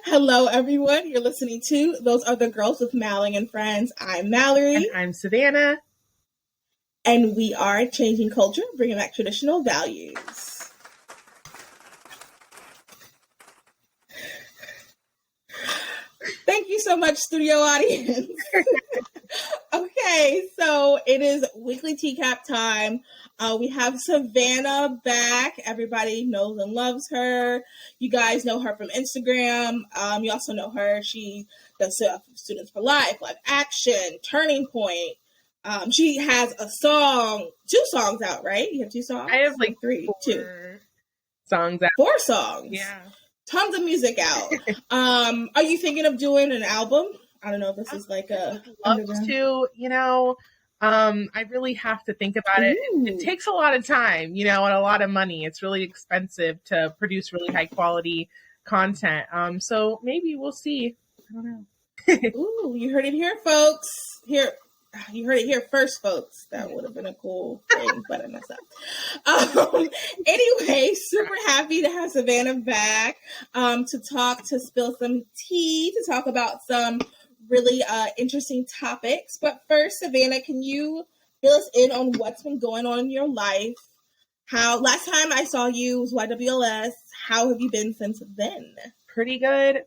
Hello, everyone. You're listening to Those Are the Girls with Malling and Friends. I'm Mallory. And I'm Savannah. And we are changing culture, bringing back traditional values. Thank you so much, studio audience. Okay, so it is Weekly Teacap time. We have Savannah back. Everybody knows and loves her. You guys know her from Instagram. You also know her. She does stuff for Students for Life, Live Action, Turning Point. She has a song, 2 songs out, right? You have 2 songs? I have like 3, 2 songs out. 4 songs. Yeah. Tons of music out. Are you thinking of doing an album? I don't know if this is like a... I would love to, I really have to think about it. It takes a lot of time, and a lot of money. It's really expensive to produce really high quality content. So maybe we'll see. I don't know. Ooh, you heard it here, folks. You heard it here first, folks. That would have been a cool thing, but I messed up. Anyway, super happy to have Savannah back to spill some tea, to talk about some really interesting topics. But first, Savannah, can you fill us in on what's been going on in your life? How last time I saw you was YWLS. How have you been since then? Pretty good.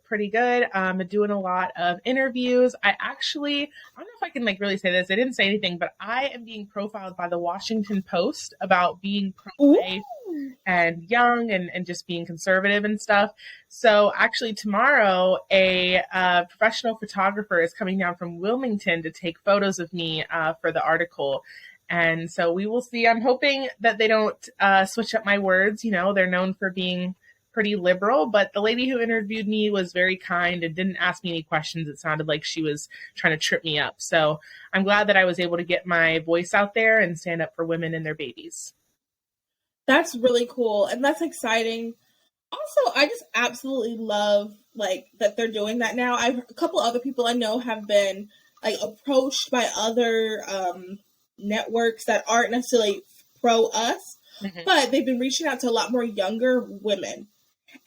Doing a lot of interviews. I don't know if I can really say this. I didn't say anything, but I am being profiled by the Washington Post about being pro-life and young and just being conservative and stuff. So actually tomorrow, a professional photographer is coming down from Wilmington to take photos of me for the article. And so we will see. I'm hoping that they don't switch up my words. They're known for being pretty liberal, but the lady who interviewed me was very kind and didn't ask me any questions. It sounded like she was trying to trip me up. So I'm glad that I was able to get my voice out there and stand up for women and their babies. That's really cool. And that's exciting. Also, I just absolutely love that they're doing that now. A couple other people I know have been approached by other networks that aren't necessarily pro us, but they've been reaching out to a lot more younger women.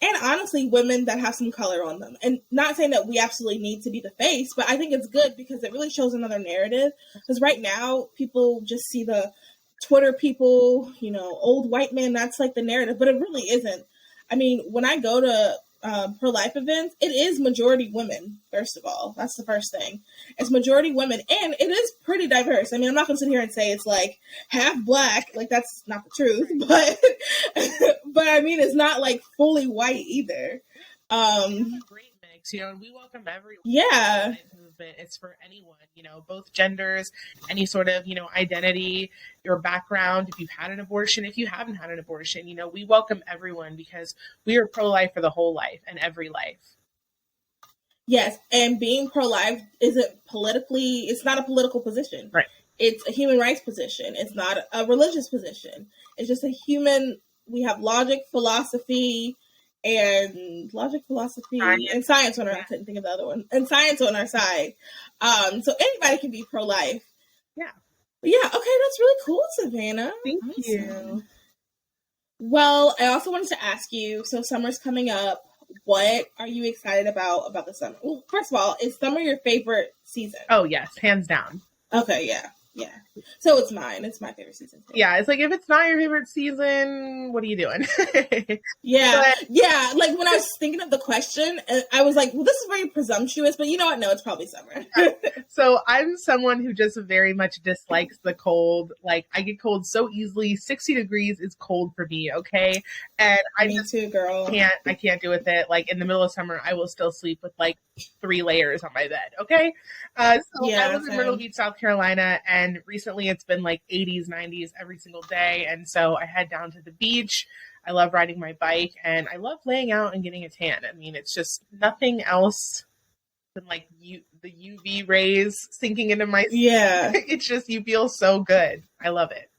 And honestly, women that have some color on them. And not saying that we absolutely need to be the face, but I think it's good because it really shows another narrative. Because right now, people just see the Twitter people, old white men, that's the narrative. But it really isn't. I mean, when I go to pro-life events, it is majority women, first of all. That's the first thing. It's majority women, and it is pretty diverse. I mean, I'm not going to sit here and say it's half black. That's not the truth, but I mean, it's not fully white either. It's a great mix, and we welcome everyone. Yeah. Movement. It's for anyone, both genders, any sort of, identity, your background, if you've had an abortion, if you haven't had an abortion, we welcome everyone because we are pro-life for the whole life and every life. Yes, and being pro-life it's not a political position. Right. It's a human rights position. It's not a religious position. It's just we have logic, philosophy, and science on our, I couldn't think of the other one, and science on our side. So anybody can be pro-life. Yeah. But yeah, okay, that's really cool, Savannah. Thank you. Well, I also wanted to ask you, so summer's coming up. What are you excited about the summer? Well, first of all, is summer your favorite season? Oh, yes, hands down. Okay, yeah. So it's mine. It's my favorite season too. Yeah, it's if it's not your favorite season, what are you doing? Yeah. When I was thinking of the question, I was like, well, this is very presumptuous, but you know what? No, it's probably summer. So I'm someone who just very much dislikes the cold. I get cold so easily. 60 degrees is cold for me, okay? And me too, girl. I can't do with it. In the middle of summer, I will still sleep with 3 layers on my bed, okay? I was in Myrtle Beach, South Carolina, and recently it's been 80s, 90s every single day. And so I head down to the beach. I love riding my bike and I love laying out and getting a tan. I mean, it's just nothing else than the UV rays sinking into my skin. Yeah. It's just, you feel so good. I love it.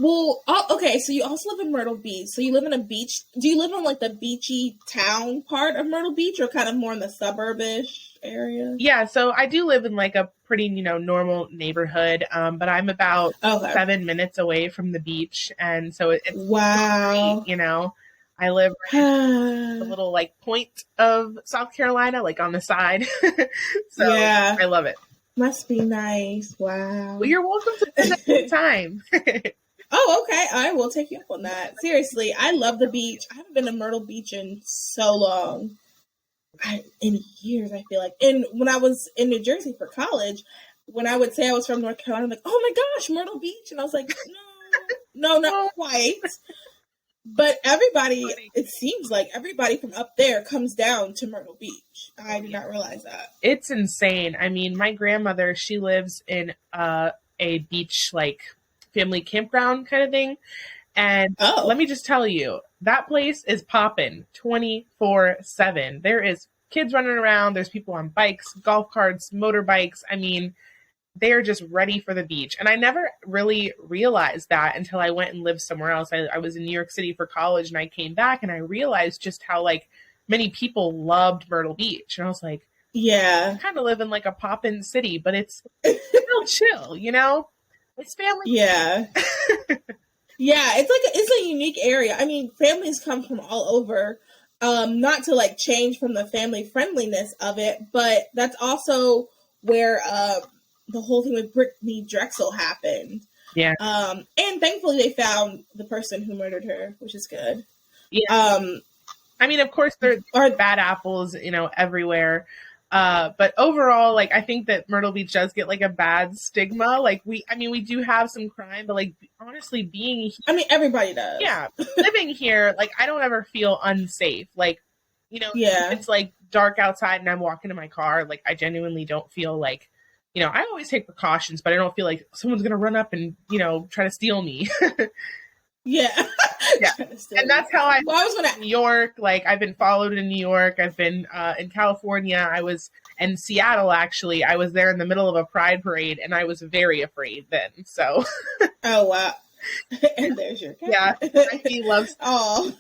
Well, okay, so you also live in Myrtle Beach. So you live in a beach. Do you live in the beachy town part of Myrtle Beach or kind of more in the suburbish area? Yeah, so I do live in a pretty, normal neighborhood, but I'm about 7 minutes away from the beach. And so it's wow. great, I live right a little like point of South Carolina, like on the side. So yeah, I love it. must be nice. Wow. Well, you're welcome to visit anytime. Oh, okay. I will take you up on that. Seriously, I love the beach. I haven't been to Myrtle Beach in so long. In years, I feel like. And when I was in New Jersey for college, when I would say I was from North Carolina, I'm like, oh my gosh, Myrtle Beach. And I was like, no, not quite. But everybody, it seems like everybody from up there comes down to Myrtle Beach. I did not realize that. It's insane. I mean, my grandmother, she lives in a beach, like, family campground kind of thing. And let me just tell you, that place is popping 24/7. There is kids running around. There's people on bikes, golf carts, motorbikes. I mean, they're just ready for the beach. And I never really realized that until I went and lived somewhere else. I was in New York City for college, and I came back and I realized just how like many people loved Myrtle Beach. And I was like, yeah, I kind of live in like a pop-in city, but it's real chill, you know? It's family. Yeah. Yeah, it's a unique area. I mean, families come from all over. Not to like change from the family friendliness of it, but that's also where the whole thing with Brittany Drexel happened. Yeah. And thankfully they found the person who murdered her, which is good. Yeah. I mean, of course there are bad apples, you know, everywhere. But overall, like, I think that Myrtle Beach does get like a bad stigma. Like we do have some crime, but like, honestly, being here, I mean, everybody does. Yeah. Living here, like, I don't ever feel unsafe. Like, you know, it's like dark outside and I'm walking in my car. Like, I genuinely don't feel like, you know, I always take precautions, but I don't feel like someone's going to run up and, you know, try to steal me. Yeah. Yeah. And that's how I was in New York. Like, I've been followed in New York. I've been in California. I was in Seattle, actually. I was there in the middle of a pride parade, and I was very afraid then. So. Oh, wow. And there's your cat. Yeah. He loves. Oh.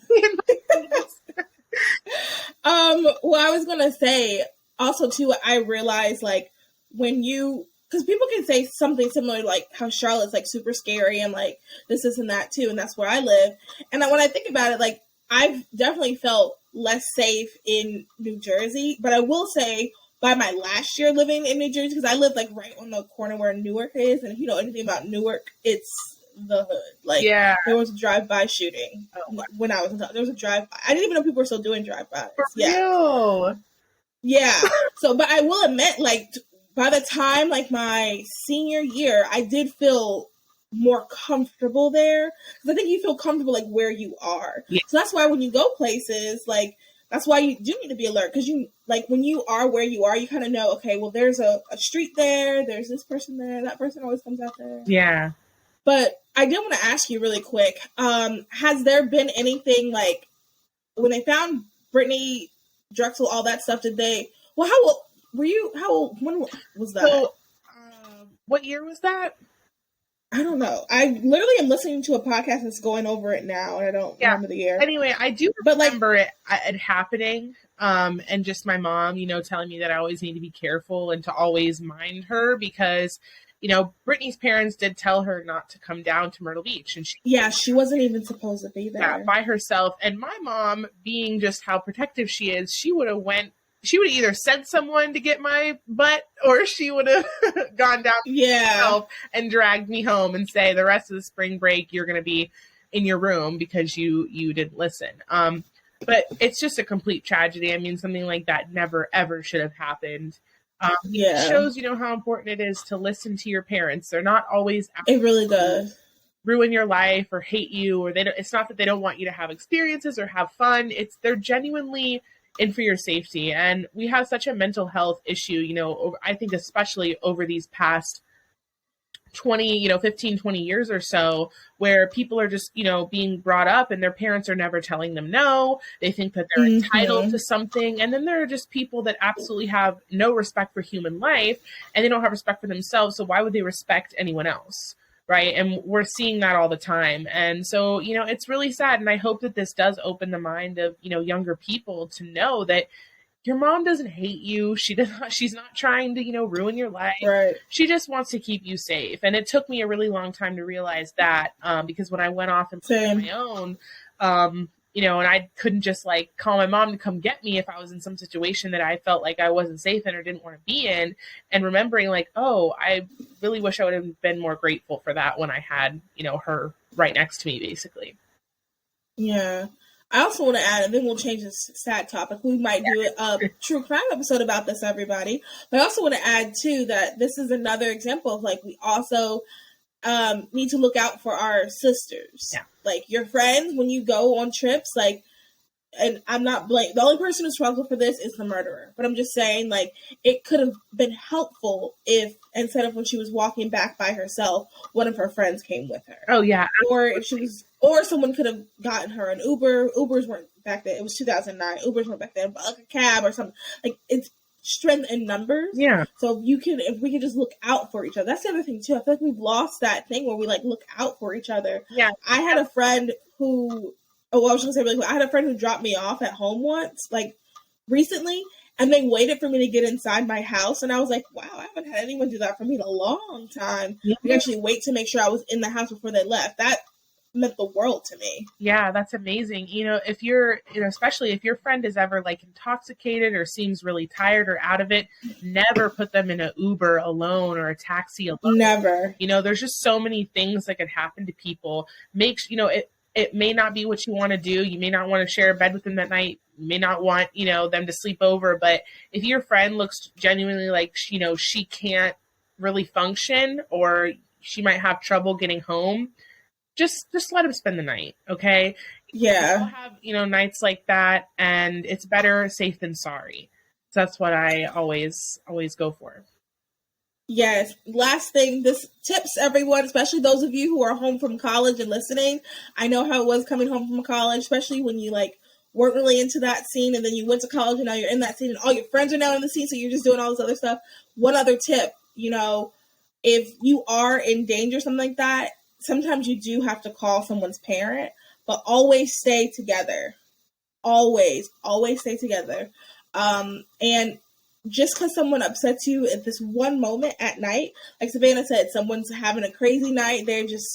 Well, I was going to say, also, too, I realized, like, when you... Because people can say something similar, like how Charlotte's like super scary and like this and that too, and that's where I live. And when I think about it, like I've definitely felt less safe in New Jersey. But I will say, by my last year living in New Jersey, because I live like right on the corner where Newark is, and if you know anything about Newark, it's the hood. Like there was a drive-by shooting when I was in. There was a drive-by. I didn't even know people were still doing drive-bys. Yeah. So, but I will admit, like. By the time, like, my senior year, I did feel more comfortable there. Because I think you feel comfortable, like, where you are. Yeah. So that's why when you go places, like, that's why you do need to be alert. Because you, like, when you are where you are, you kind of know, okay, well, there's a street there. There's this person there. That person always comes out there. Yeah. But I did want to ask you really quick. Has there been anything, like, when they found Brittany Drexel, all that stuff, did they... Well, when was that? So, what year was that? I don't know. I literally am listening to a podcast that's going over it now, and I don't remember the year. Anyway, I do remember it happening, and just my mom, you know, telling me that I always need to be careful and to always mind her because, you know, Brittany's parents did tell her not to come down to Myrtle Beach, and she wasn't even supposed to be there by herself. And my mom, being just how protective she is, she would have either sent someone to get my butt or she would have gone down herself and dragged me home and say the rest of the spring break you're going to be in your room because you didn't listen. But it's just a complete tragedy. I mean, something like that never ever should have happened. It shows, you know, how important it is to listen to your parents. They're not always out it really does ruin your life or hate you, or it's not that they don't want you to have experiences or have fun. They're genuinely in for your safety. And we have such a mental health issue, you know, I think especially over these past 15, 20 years or so, where people are just, you know, being brought up and their parents are never telling them no. They think that they're entitled to something. And then there are just people that absolutely have no respect for human life and they don't have respect for themselves. So why would they respect anyone else? Right. And we're seeing that all the time. And so, you know, it's really sad. And I hope that this does open the mind of, you know, younger people to know that your mom doesn't hate you. She's not trying to, you know, ruin your life. Right. She just wants to keep you safe. And it took me a really long time to realize that, because when I went off and played on my own, you know, and I couldn't just like call my mom to come get me if I was in some situation that I felt like I wasn't safe in or didn't want to be in. And remembering like, oh, I really wish I would have been more grateful for that when I had, you know, her right next to me, basically. Yeah. I also want to add, and then we'll change this sad topic. We might do a true crime episode about this, everybody. But I also want to add, too, that this is another example of, like, we also need to look out for our sisters. Yeah. Like, your friends, when you go on trips, like, and I'm not blaming, the only person who struggled for this is the murderer. But I'm just saying, like, it could have been helpful if, instead of when she was walking back by herself, one of her friends came with her. Oh, yeah. Or if she was, or someone could have gotten her an Uber. Ubers weren't back then. It was 2009. Ubers weren't back then, but like a cab or something. Like, it's strength in numbers. Yeah. So if we can just look out for each other. That's the other thing, too. I feel like we've lost that thing where we, like, look out for each other. Yeah. I had a friend who, I was going to say really quick, I had a friend who dropped me off at home once, like, recently, and they waited for me to get inside my house, and I was like, wow, I haven't had anyone do that for me in a long time. Yeah. They actually wait to make sure I was in the house before they left. That meant the world to me. Yeah, that's amazing. You know, if you're, you know, especially if your friend is ever like intoxicated or seems really tired or out of it, never put them in an Uber alone or a taxi alone. Never. You know, there's just so many things that could happen to people. You know, it may not be what you want to do. You may not want to share a bed with them that night. You may not want, you know, them to sleep over. But if your friend looks genuinely like, you know, she can't really function or she might have trouble getting home, just let them spend the night. Okay. Yeah. We'll have, you know, nights like that, and it's better safe than sorry. So that's what I always go for. Yes. Last thing, this tips everyone, especially those of you who are home from college and listening. I know how it was coming home from college, especially when you like weren't really into that scene and then you went to college and now you're in that scene and all your friends are now in the scene, so you're just doing all this other stuff. One other tip, you know, if you are in danger, something like that, sometimes you do have to call someone's parent, but always stay together. Always stay together. And just because someone upsets you at this one moment at night, like Savannah said, someone's having a crazy night,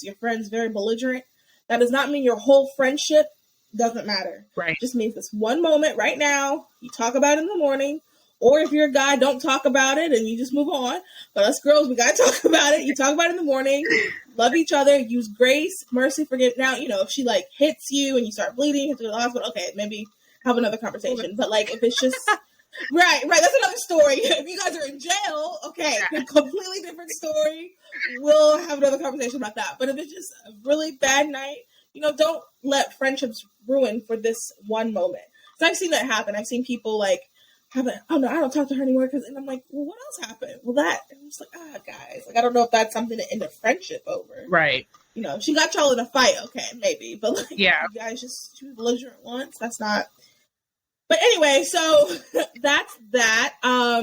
your friend's very belligerent. That does not mean your whole friendship doesn't matter. Right. It just means this one moment right now, you talk about it in the morning, or if you're a guy, don't talk about it and you just move on. But us girls, we got to talk about it. You talk about it in the morning, love each other, use grace, mercy, forgive. Now, you know, if she like hits you and you start bleeding, hit to the hospital, okay, maybe have another conversation. But like, if it's just... Right. That's another story. If you guys are in jail, okay, completely different story. We'll have another conversation about that. But if it's just a really bad night, you know, don't let friendships ruin for this one moment. So I've seen that happen. I've seen people like oh no, I don't talk to her anymore and I'm like, well, what else happened? Well, that, and I'm just like, guys, like I don't know if that's something to end a friendship over. Right. You know, she got y'all in a fight, okay, maybe, but like, yeah, you guys she was belligerent once. That's not. But anyway, so that's that. I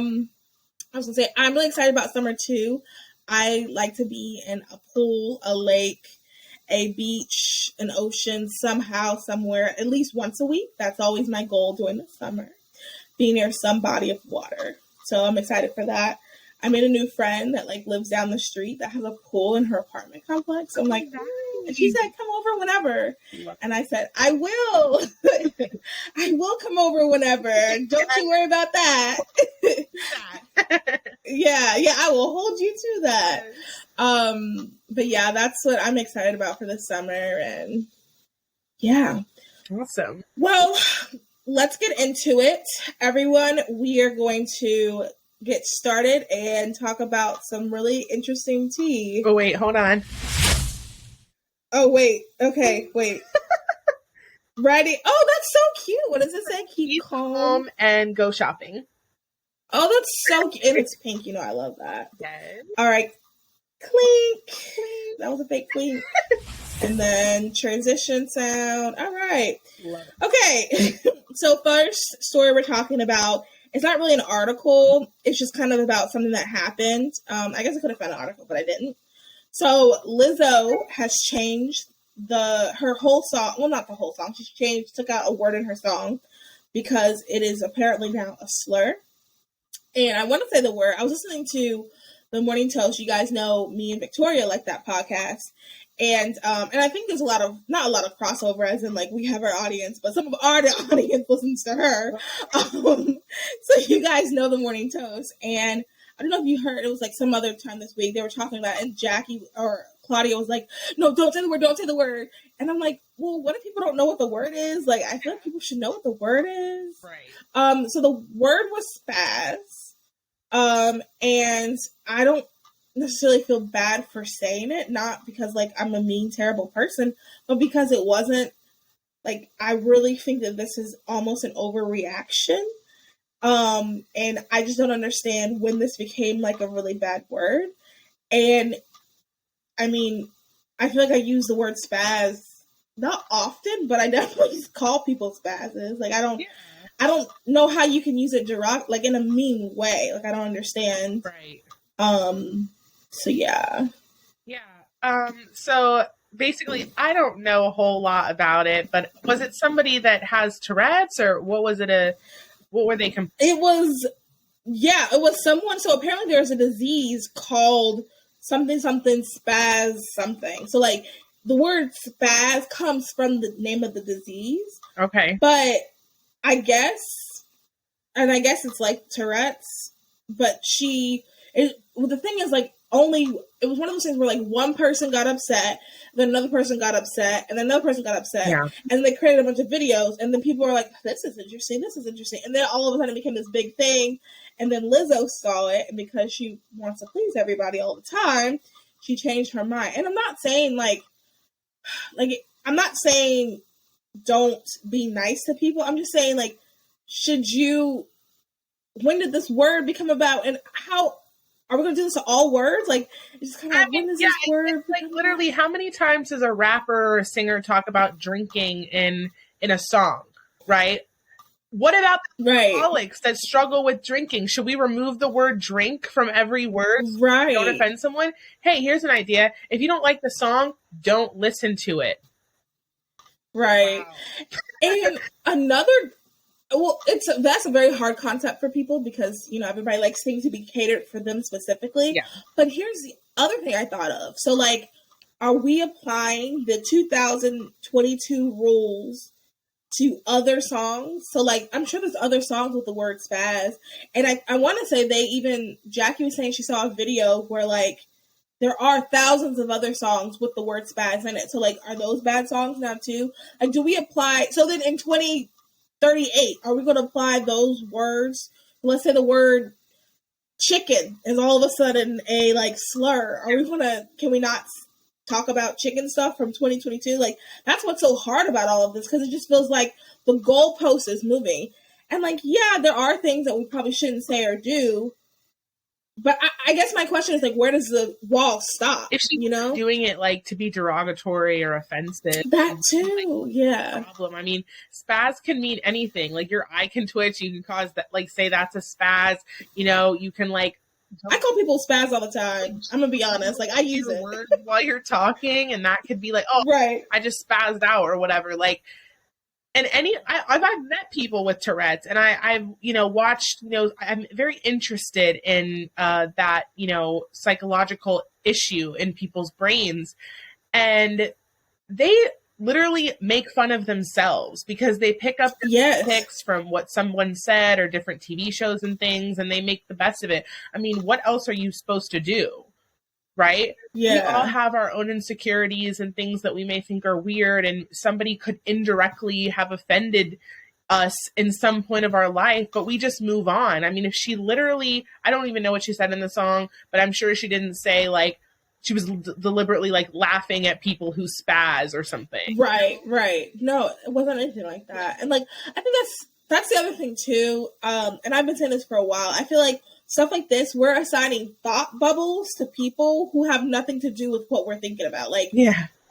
was gonna say I'm really excited about summer too. I like to be in a pool, a lake, a beach, an ocean, somehow, somewhere, at least once a week. That's always my goal during the summer. Be near some body of water. So I'm excited for that. I made a new friend that like lives down the street that has a pool in her apartment complex. I'm like, and she said, come over whenever. And I said, I will. I will come over whenever. Don't you worry about that. Yeah, I will hold you to that. But yeah, that's what I'm excited about for the summer. And yeah. Awesome. Well, let's get into it. Everyone, we are going to get started and talk about some really interesting tea. Oh, wait, hold on. Oh, wait. Okay, wait. Ready? Oh, that's so cute. What does it say? Keep calm and go shopping. Oh, that's so cute. And it's pink. You know, I love that. Yes. All right. Clink. That was a fake clink. And then transition sound. All right. Love it. Okay. So first story we're talking about, it's not really an article. It's just kind of about something that happened. I guess I could have found an article, but I didn't. So Lizzo has changed her whole song. Well, not the whole song. She took out a word in her song because it is apparently now a slur. And I want to say the word. I was listening to The Morning Toast. You guys know me and Victoria like that podcast. And I think there's not a lot of crossover, as in like we have our audience, but some of our audience listens to her. So you guys know the Morning Toast. And I don't know if you heard, it was like some other time this week they were talking about it, and Jackie or Claudia was like, no, don't say the word. And I'm like, well, what if people don't know what the word is? Like, I feel like people should know what the word is. Right. So the word was spaz. And I don't necessarily feel bad for saying it, not because like I'm a mean, terrible person, but because it wasn't like, I really think that this is almost an overreaction. And I just don't understand when this became like a really bad word. And I mean, I feel like I use the word spaz not often, but I definitely call people spazzes. Like, I don't know how you can use it like in a mean way. Like, I don't understand. Right. So yeah. Yeah. So basically, I don't know a whole lot about it, but was it somebody that has Tourette's, or what was it? What were they? It was someone. So apparently there's a disease called something spaz something. So like the word spaz comes from the name of the disease. Okay. But I guess it's like Tourette's, but the thing is like, it was one of those things where like one person got upset, then another person got upset, and then another person got upset, and they created a bunch of videos, and then people were like, this is interesting, and then all of a sudden it became this big thing, and then Lizzo saw it, and because she wants to please everybody all the time, she changed her mind. And I'm not saying I'm not saying don't be nice to people, I'm just saying like, when did this word become about, and how are we going to do this to all words? Like, it's kind of like, when is this word? It's like literally, how many times does a rapper or a singer talk about drinking in a song, right? What about the alcoholics that struggle with drinking? Should we remove the word drink from every word? Right. Don't offend someone? Hey, here's an idea. If you don't like the song, don't listen to it. Right. Wow. And that's a very hard concept for people because, everybody likes things to be catered for them specifically. Yeah. But here's the other thing I thought of. So, like, are we applying the 2022 rules to other songs? So, like, I'm sure there's other songs with the word spaz. And I want to say Jackie was saying she saw a video where, like, there are thousands of other songs with the word spaz in it. So, like, are those bad songs now, too? Like, do we apply... So then in 2038, are we going to apply those words? Let's say the word chicken is all of a sudden a like slur. Can we not talk about chicken stuff from 2022? Like, that's what's so hard about all of this, because it just feels like the goalpost is moving. And like, yeah, there are things that we probably shouldn't say or do. But I guess my question is like, where does the wall stop? If she's doing it like to be derogatory or offensive, that too, yeah. Problem. I mean, spaz can mean anything. Like your eye can twitch. You can cause that. Like say that's a spaz. You can like. I call people spaz all the time. I'm gonna be honest. Like I use it word while you're talking, and that could be like, oh, right. I just spazzed out or whatever. Like. And I've met people with Tourette's, and I've watched, I'm very interested in that, psychological issue in people's brains. And they literally make fun of themselves because they pick up pics from what someone said or different TV shows and things, and they make the best of it. I mean, what else are you supposed to do? Right? Yeah. We all have our own insecurities and things that we may think are weird, and somebody could indirectly have offended us in some point of our life, but we just move on. I mean, if she literally, I don't even know what she said in the song, but I'm sure she didn't say like she was deliberately like laughing at people who spaz or something. Right. No, it wasn't anything like that. And like, I think that's the other thing too. And I've been saying this for a while. I feel like stuff like this, we're assigning thought bubbles to people who have nothing to do with what we're thinking about. Like,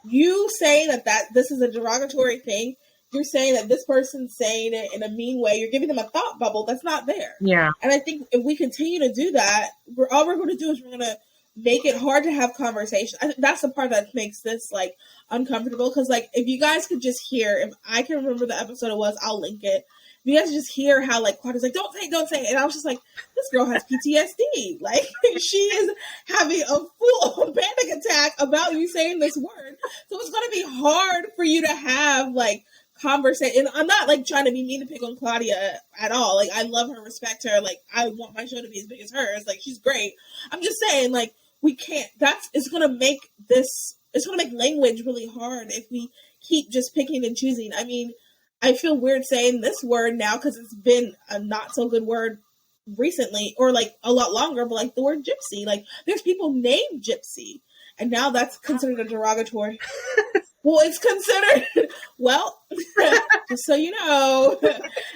you saying that this is a derogatory thing, you're saying that this person's saying it in a mean way, you're giving them a thought bubble that's not there. Yeah. And I think if we continue to do that, all we're going to do is we're going to make it hard to have conversation. I think that's the part that makes this, like, uncomfortable. Because, like, if you guys could just hear, if I can remember the episode it was, I'll link it. you guys just hear how like Claudia's like, don't say it. And I was just like, this girl has PTSD. Like she is having a full panic attack about you saying this word. So it's going to be hard for you to have like conversation. And I'm not like trying to be mean to pick on Claudia at all. Like I love her, respect her. Like I want my show to be as big as hers. Like she's great. I'm just saying like we can't, it's going to make language really hard if we keep just picking and choosing. I mean, I feel weird saying this word now because it's been a not so good word recently or like a lot longer, but like the word gypsy, like there's people named Gypsy and now that's considered a derogatory. Well, it's considered, well, just so you know,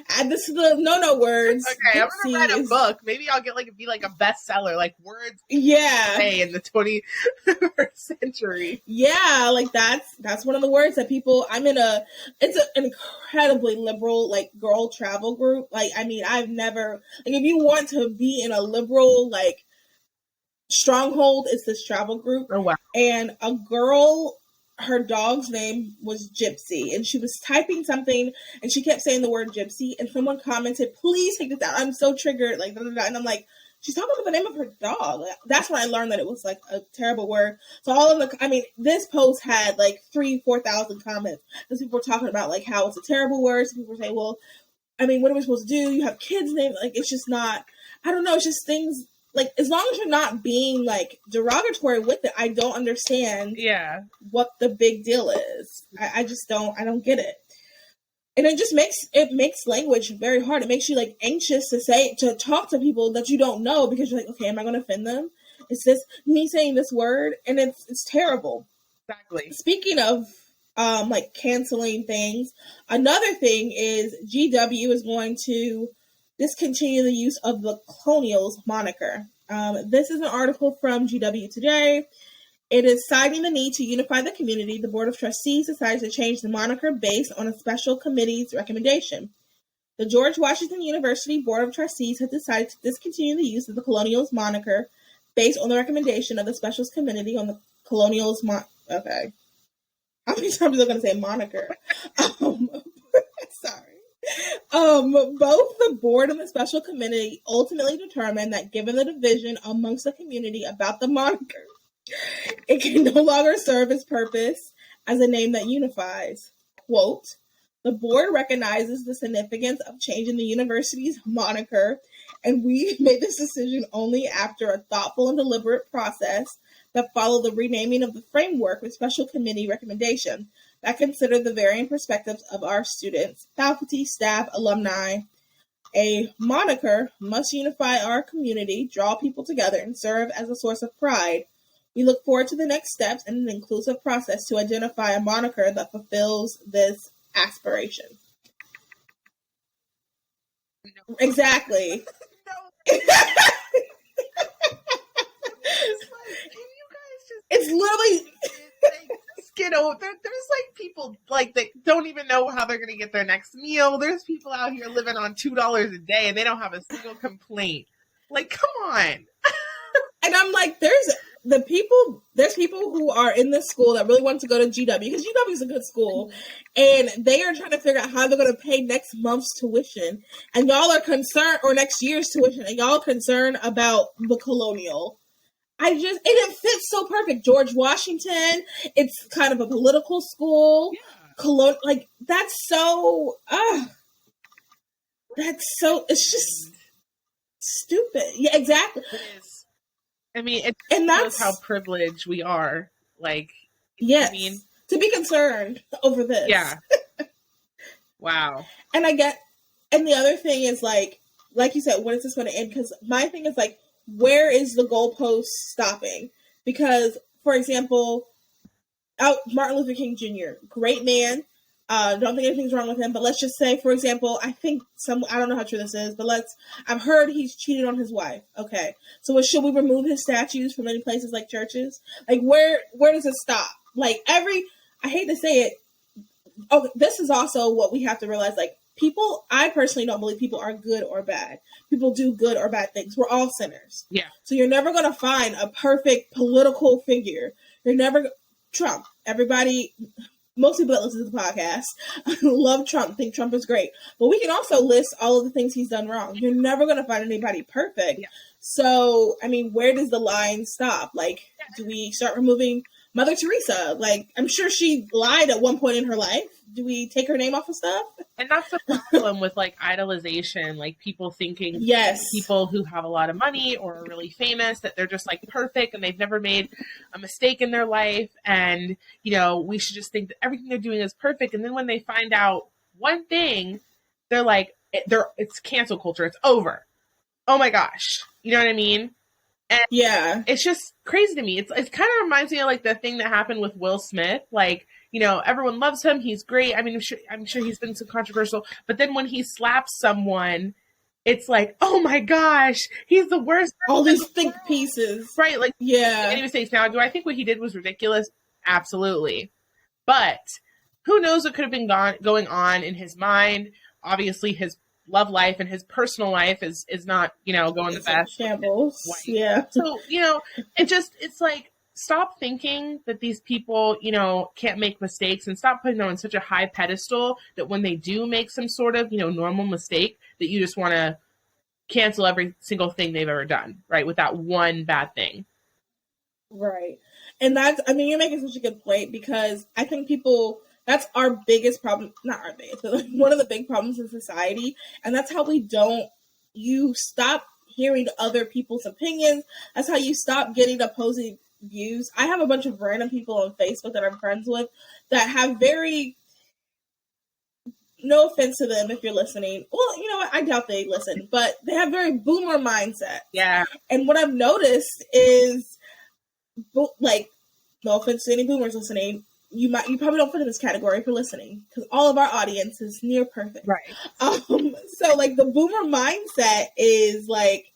add this to the no words. Okay, I'm going to write a book. Maybe I'll be like a bestseller, like words say in the 21st century. Yeah, like that's one of the words that people, it's an incredibly liberal, like, girl travel group. Like, I mean, I've never, like, if you want to be in a liberal, like, stronghold, it's this travel group. Oh, wow. And a girl, her dog's name was Gypsy, and she was typing something, and she kept saying the word Gypsy, and someone commented, please take this out. I'm so triggered, like, and I'm like, she's talking about the name of her dog. That's when I learned that it was, like, a terrible word. So this post had, like, 4,000 comments, because people were talking about, like, how it's a terrible word. So people were saying, well, I mean, what are we supposed to do? You have kids' names. Like, it's just not, I don't know, it's just things. Like, as long as you're not being, like, derogatory with it, I don't understand what the big deal is. I just don't get it. And it just makes language very hard. It makes you, like, anxious to talk to people that you don't know because you're like, okay, am I going to offend them? Is this me saying this word? And it's terrible. Exactly. Speaking of, like, canceling things, another thing is GW is going to discontinue the use of the Colonials moniker. This is an article from GW Today. It is citing the need to unify the community. The Board of Trustees decided to change the moniker based on a special committee's recommendation. The George Washington University Board of Trustees has decided to discontinue the use of the Colonials moniker based on the recommendation of the Specials Committee on the Colonials okay. How many times am I going to say moniker? Sorry. Both the board and the special committee ultimately determined that given the division amongst the community about the moniker, it can no longer serve its purpose as a name that unifies. Quote, the board recognizes the significance of changing the university's moniker, and we made this decision only after a thoughtful and deliberate process that followed the renaming of the framework with special committee recommendation that considered the varying perspectives of our students, faculty, staff, alumni. A moniker must unify our community, draw people together, and serve as a source of pride. We look forward to the next steps in an inclusive process to identify a moniker that fulfills this aspiration. No. Exactly. No. It's literally... There's like people like that don't even know how they're going to get their next meal. There's people out here living on $2 a day and they don't have a single complaint. Like, come on. And I'm like, there's people who are in this school that really want to go to GW because GW is a good school, and they are trying to figure out how they're going to pay next month's tuition, and y'all are concerned, or next year's tuition, and y'all are concerned about the Colonial. And it fits so perfect. George Washington, it's kind of a political school. Yeah. It's just stupid. Yeah, exactly. It is. I mean, it shows how privileged we are. Like, yes, I mean, to be concerned over this. Yeah. Wow. And the other thing is like you said, when is this going to end? Because my thing is like, where is the goalpost stopping? Because, for example, Martin Luther King Jr., great man. Don't think anything's wrong with him. But let's just say, for example, I don't know how true this is, but I've heard he's cheated on his wife. Okay. So should we remove his statues from any places like churches? Like, where does it stop? Like, I hate to say it. Oh, this is also what we have to realize. Like, I personally don't believe people are good or bad. People do good or bad things. We're all sinners. Yeah. So you're never going to find a perfect political figure. Trump. Everybody, most people that listen to the podcast love Trump, think Trump is great. But we can also list all of the things he's done wrong. You're never going to find anybody perfect. Yeah. So, I mean, where does the line stop? Like, do we start removing Mother Teresa? Like, I'm sure she lied at one point in her life. Do we take her name off of stuff? And that's the problem with like idolization, like people thinking yes, people who have a lot of money or are really famous, that they're just like perfect and they've never made a mistake in their life. And, you know, we should just think that everything they're doing is perfect. And then when they find out one thing, they're like, it's cancel culture. It's over. Oh my gosh. You know what I mean? And yeah, it's just crazy to me. It kind of reminds me of like the thing that happened with Will Smith. Like, you know, everyone loves him. He's great. I mean, I'm sure he's been so controversial. But then when he slaps someone, it's like, oh my gosh, he's the worst. All these think pieces. Right. Like, yeah. Any mistakes. Now, do I think what he did was ridiculous? Absolutely. But who knows what could have been going on in his mind. Obviously, his love life and his personal life is not, you know, going the best. Shambles. Yeah. So, you know, it's like, stop thinking that these people, you know, can't make mistakes, and stop putting them on such a high pedestal that when they do make some sort of, you know, normal mistake, that you just want to cancel every single thing they've ever done, right? With that one bad thing. Right. And that's, I mean, you're making such a good point, because I think that's our biggest problem, not our biggest, but like one of the big problems in society. And that's how you stop hearing other people's opinions. That's how you stop getting opposing views. I have a bunch of random people on Facebook that I'm friends with that have no offense to them if you're listening. Well, you know what? I doubt they listen, but they have very boomer mindset. Yeah. And what I've noticed is, like, no offense to any boomers listening, you probably don't fit in this category if you're listening, because all of our audience is near perfect. Right. So like the boomer mindset is like,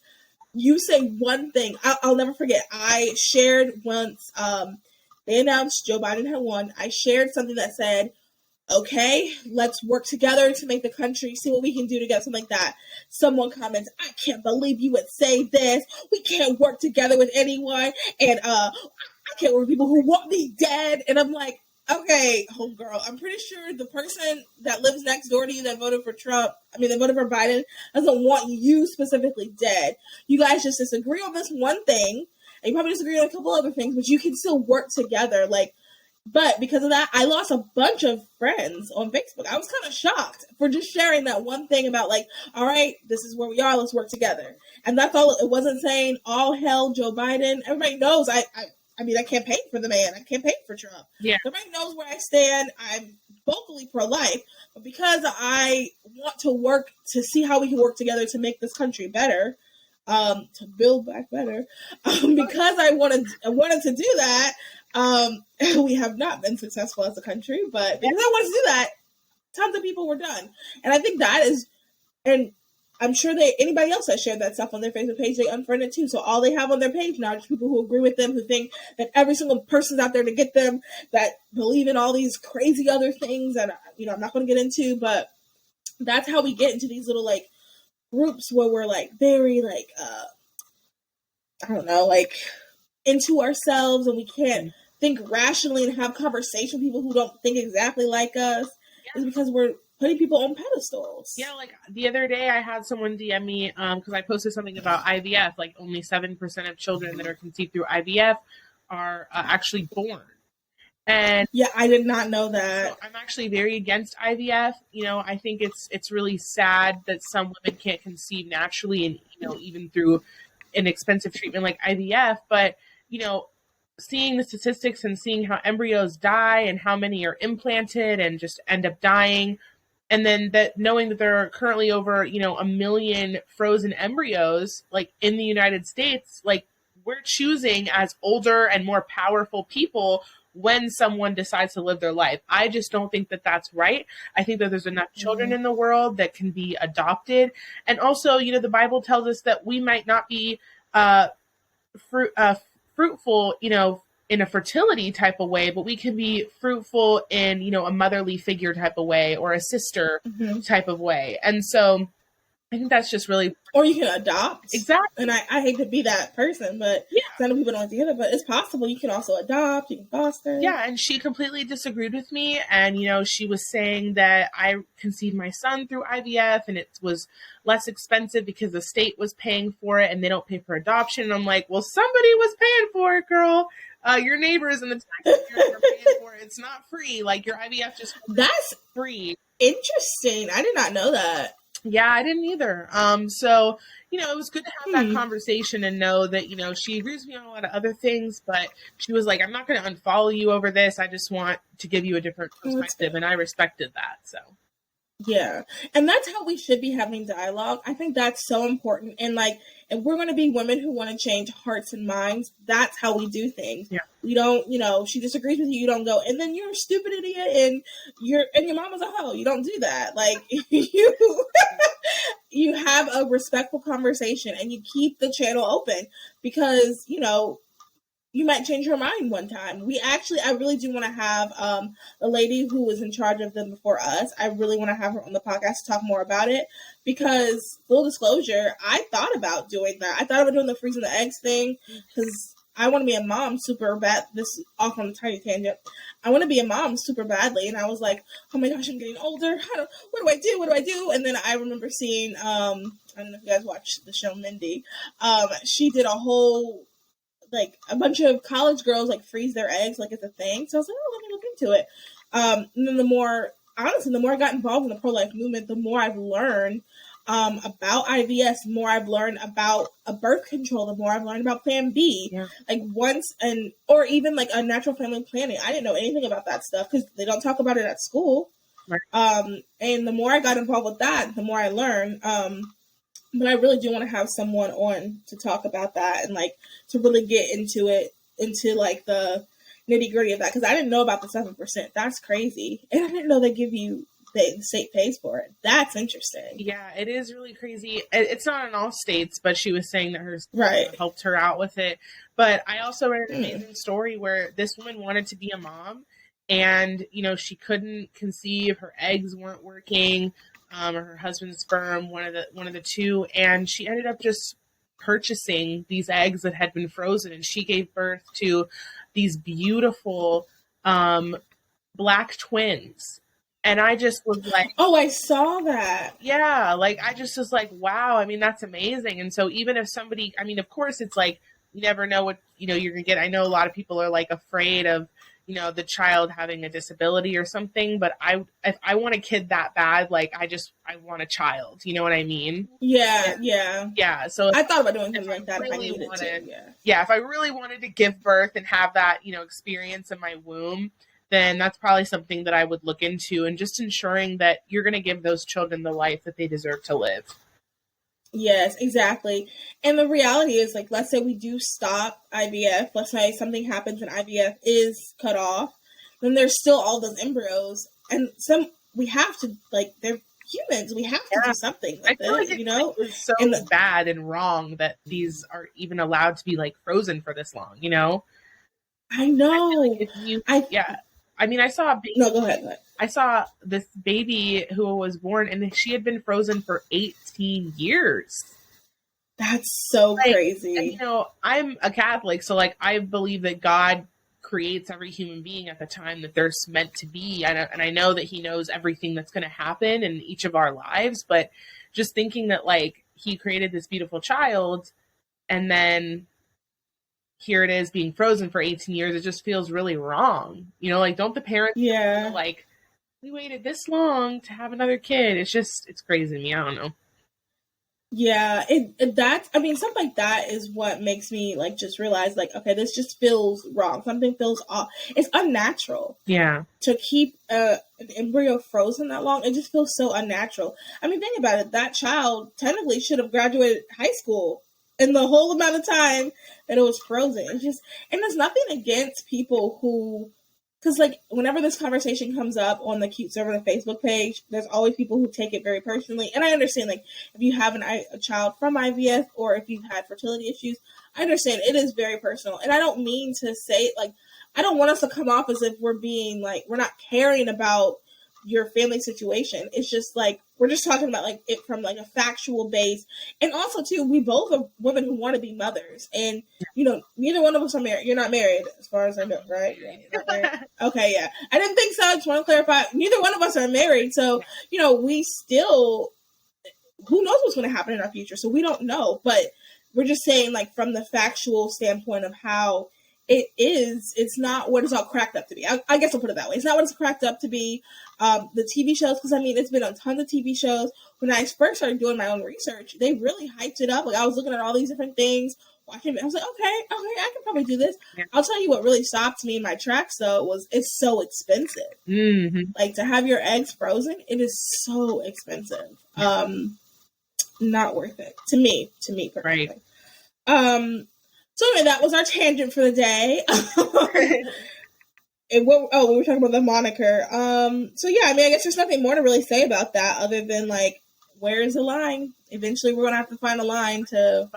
you say one thing. I'll never forget. I shared once, they announced Joe Biden had won. I shared something that said, okay, let's work together to make the country, see what we can do together, something like that. Someone comments, I can't believe you would say this. We can't work together with anyone. And I can't work with people who want me dead. And I'm like, okay, homegirl, I'm pretty sure the person that lives next door to you that voted for Biden, doesn't want you specifically dead. You guys just disagree on this one thing, and you probably disagree on a couple other things, but you can still work together. Like, but because of that, I lost a bunch of friends on Facebook. I was kind of shocked for just sharing that one thing about, like, all right, this is where we are, let's work together. And that's all. It wasn't saying all hell Joe Biden. Everybody knows I campaigned for the man. I campaigned for Trump. Yeah. Everybody knows where I stand. I'm vocally pro-life. But because I want to work to see how we can work together to make this country better, to build back better, because I wanted to do that, we have not been successful as a country. But because I wanted to do that, tons of people were done. And I think that is, and I'm sure anybody else that shared that stuff on their Facebook page, they unfriended too. So all they have on their page now are just people who agree with them, who think that every single person's out there to get them, that believe in all these crazy other things that, you know, I'm not going to get into. But that's how we get into these little, like, groups where we're, like, very, like, I don't know, like, into ourselves, and we can't think rationally and have conversation with people who don't think exactly like us. Yeah. Is because we're putting people on pedestals. Yeah, like the other day I had someone DM me because I posted something about IVF. Like, only 7% of children that are conceived through IVF are actually born. And yeah, I did not know that. So I'm actually very against IVF. You know, I think it's really sad that some women can't conceive naturally, and, you know, even through an expensive treatment like IVF. But, you know, seeing the statistics and seeing how embryos die and how many are implanted and just end up dying, and then that knowing that there are currently over, you know, 1 million frozen embryos, like, in the United States, like, we're choosing as older and more powerful people when someone decides to live their life. I just don't think that that's right. I think that there's enough children in the world that can be adopted. And also, you know, the Bible tells us that we might not be fruitful, you know, in a fertility type of way, but we can be fruitful in, you know, a motherly figure type of way, or a sister type of way. And so I think that's just really... Or you can adopt. Exactly. And I hate to be that person, but I know people don't like to hear that, but it's possible. You can also adopt, you can foster. Yeah, and she completely disagreed with me. And, she was saying that I conceived my son through IVF and it was less expensive because the state was paying for it and they don't pay for adoption. And I'm like, well, somebody was paying for it, girl. Your neighbors and the taxpayers are paying for it. It's not free. Like, your IVF just... That's free. Interesting. I did not know that. Yeah, I didn't either. So, it was good to have that conversation and know that, she agrees with me on a lot of other things, but she was like, I'm not going to unfollow you over this. I just want to give you a different perspective. And I respected that. So. Yeah. And that's how we should be having dialogue. I think that's so important. And like, if we're going to be women who want to change hearts and minds, that's how we do things. Yeah. We don't, she disagrees with you. You don't go, and then you're a stupid idiot and your mama's a hoe. You don't do that. Like, you have a respectful conversation and you keep the channel open because, you might change her mind one time. I really do want to have a lady who was in charge of them before us. I really want to have her on the podcast to talk more about it because, full disclosure, I thought about doing that. I thought about doing the freezing the eggs thing because I want to be a mom super bad. This is off on a tiny tangent. I want to be a mom super badly. And I was like, oh my gosh, I'm getting older. What do I do? What do I do? And then I remember seeing, I don't know if you guys watched the show Mindy. She did a whole... like a bunch of college girls like freeze their eggs like it's a thing. So I was like, oh, let me look into it. And then the more I got involved in the pro-life movement, the more I've learned about IVF, the more I've learned about a birth control, the more I've learned about Plan B. Yeah. Like or even like a natural family planning. I didn't know anything about that stuff because they don't talk about it at school. Right. And the more I got involved with that, the more I learned. But I really do want to have someone on to talk about that and like to really get into like the nitty gritty of that. Cause I didn't know about the 7%. That's crazy. And I didn't know the state pays for it. That's interesting. Yeah, it is really crazy. It's not in all states, but she was saying that her state helped her out with it. But I also read an amazing story where this woman wanted to be a mom and, she couldn't conceive, her eggs weren't working. Or her husband's sperm, one of the two, and she ended up just purchasing these eggs that had been frozen, and she gave birth to these beautiful black twins. And I just was like, oh, I saw that. Yeah, like I just was like, wow. I mean, that's amazing. And so even if somebody, I mean, of course, it's like you never know what you're gonna get. I know a lot of people are like afraid of the child having a disability or something, but if I want a kid that bad, like I want a child, you know what I mean? Yeah. So I thought about doing something like that really if I needed to. Yeah. If I really wanted to give birth and have that, experience in my womb, then that's probably something that I would look into and just ensuring that you're going to give those children the life that they deserve to live. Yes, exactly. And the reality is, like, let's say we do stop IVF. Let's say something happens and IVF is cut off. Then there's still all those embryos. And we have to, like, they're humans. We have to do something with it, It's so bad and wrong that these are even allowed to be, like, frozen for this long, I know. I mean, I saw a baby. No, go ahead. I saw this baby who was born, and she had been frozen for 18 years. That's so crazy. And, I'm a Catholic, so like I believe that God creates every human being at the time that they're meant to be, and I know that He knows everything that's going to happen in each of our lives. But just thinking that like He created this beautiful child, and then here it is being frozen for 18 years. It just feels really wrong. Like, don't the parents feel like, we waited this long to have another kid? It's crazy to me. I don't know. Yeah, something like that is what makes me like just realize like, okay, this just feels wrong. Something feels off. It's unnatural. Yeah. To keep an embryo frozen that long, it just feels so unnatural. I mean, think about it. That child technically should have graduated high school in the whole amount of time that it was frozen. And there's nothing against people who, because like whenever this conversation comes up on the Cute Servant Facebook page, there's always people who take it very personally. And I understand like if you have a child from IVF or if you've had fertility issues, I understand it is very personal. And I don't mean to say like, I don't want us to come off as if we're being like, we're not caring about your family situation. It's just like, we're just talking about like it from like a factual base. And also too, we both are women who want to be mothers, and you know, neither one of us are married. You're not married, as far as I know, right? Yeah, you're not married. Okay, yeah, I didn't think so. I just want to clarify. Neither one of us are married, so you know, we still, who knows what's going to happen in our future? So we don't know, but we're just saying, like, from the factual standpoint of how it is, it's not what it's all cracked up to be. I guess I'll put it that way. It's not what it's cracked up to be. The TV shows, because I mean, it's been on tons of TV shows. When I first started doing my own research, they really hyped it up. Like, I was looking at all these different things, watching it. I was like, okay, I can probably do this. Yeah. I'll tell you what really stopped me in my tracks, though, was it's so expensive. Mm-hmm. Like, to have your eggs frozen, it is so expensive. Not worth it to me personally. Right. So anyway, that was our tangent for the day. We were talking about the moniker. So yeah, I mean, I guess there's nothing more to really say about that other than like, where is the line? Eventually, we're gonna have to find a line to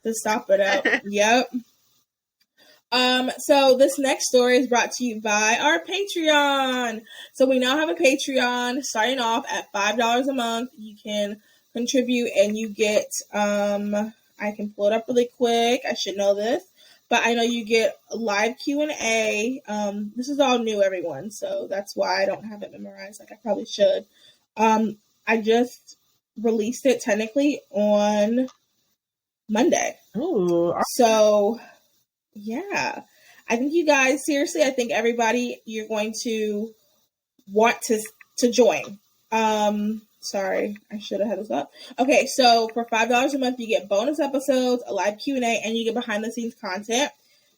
stop it out. Yep. So this next story is brought to you by our Patreon. So we now have a Patreon starting off at $5 a month. You can contribute and you get, I can pull it up really quick. I should know this, but I know you get a live Q&A. This is all new, everyone. So that's why I don't have it memorized like I probably should. I just released it technically on Monday. Ooh. So yeah, I think you guys, seriously, I think everybody, you're going to want to join. Sorry, I should have had this up. Okay, so for $5 a month, you get bonus episodes, a live Q&A, and you get behind-the-scenes content.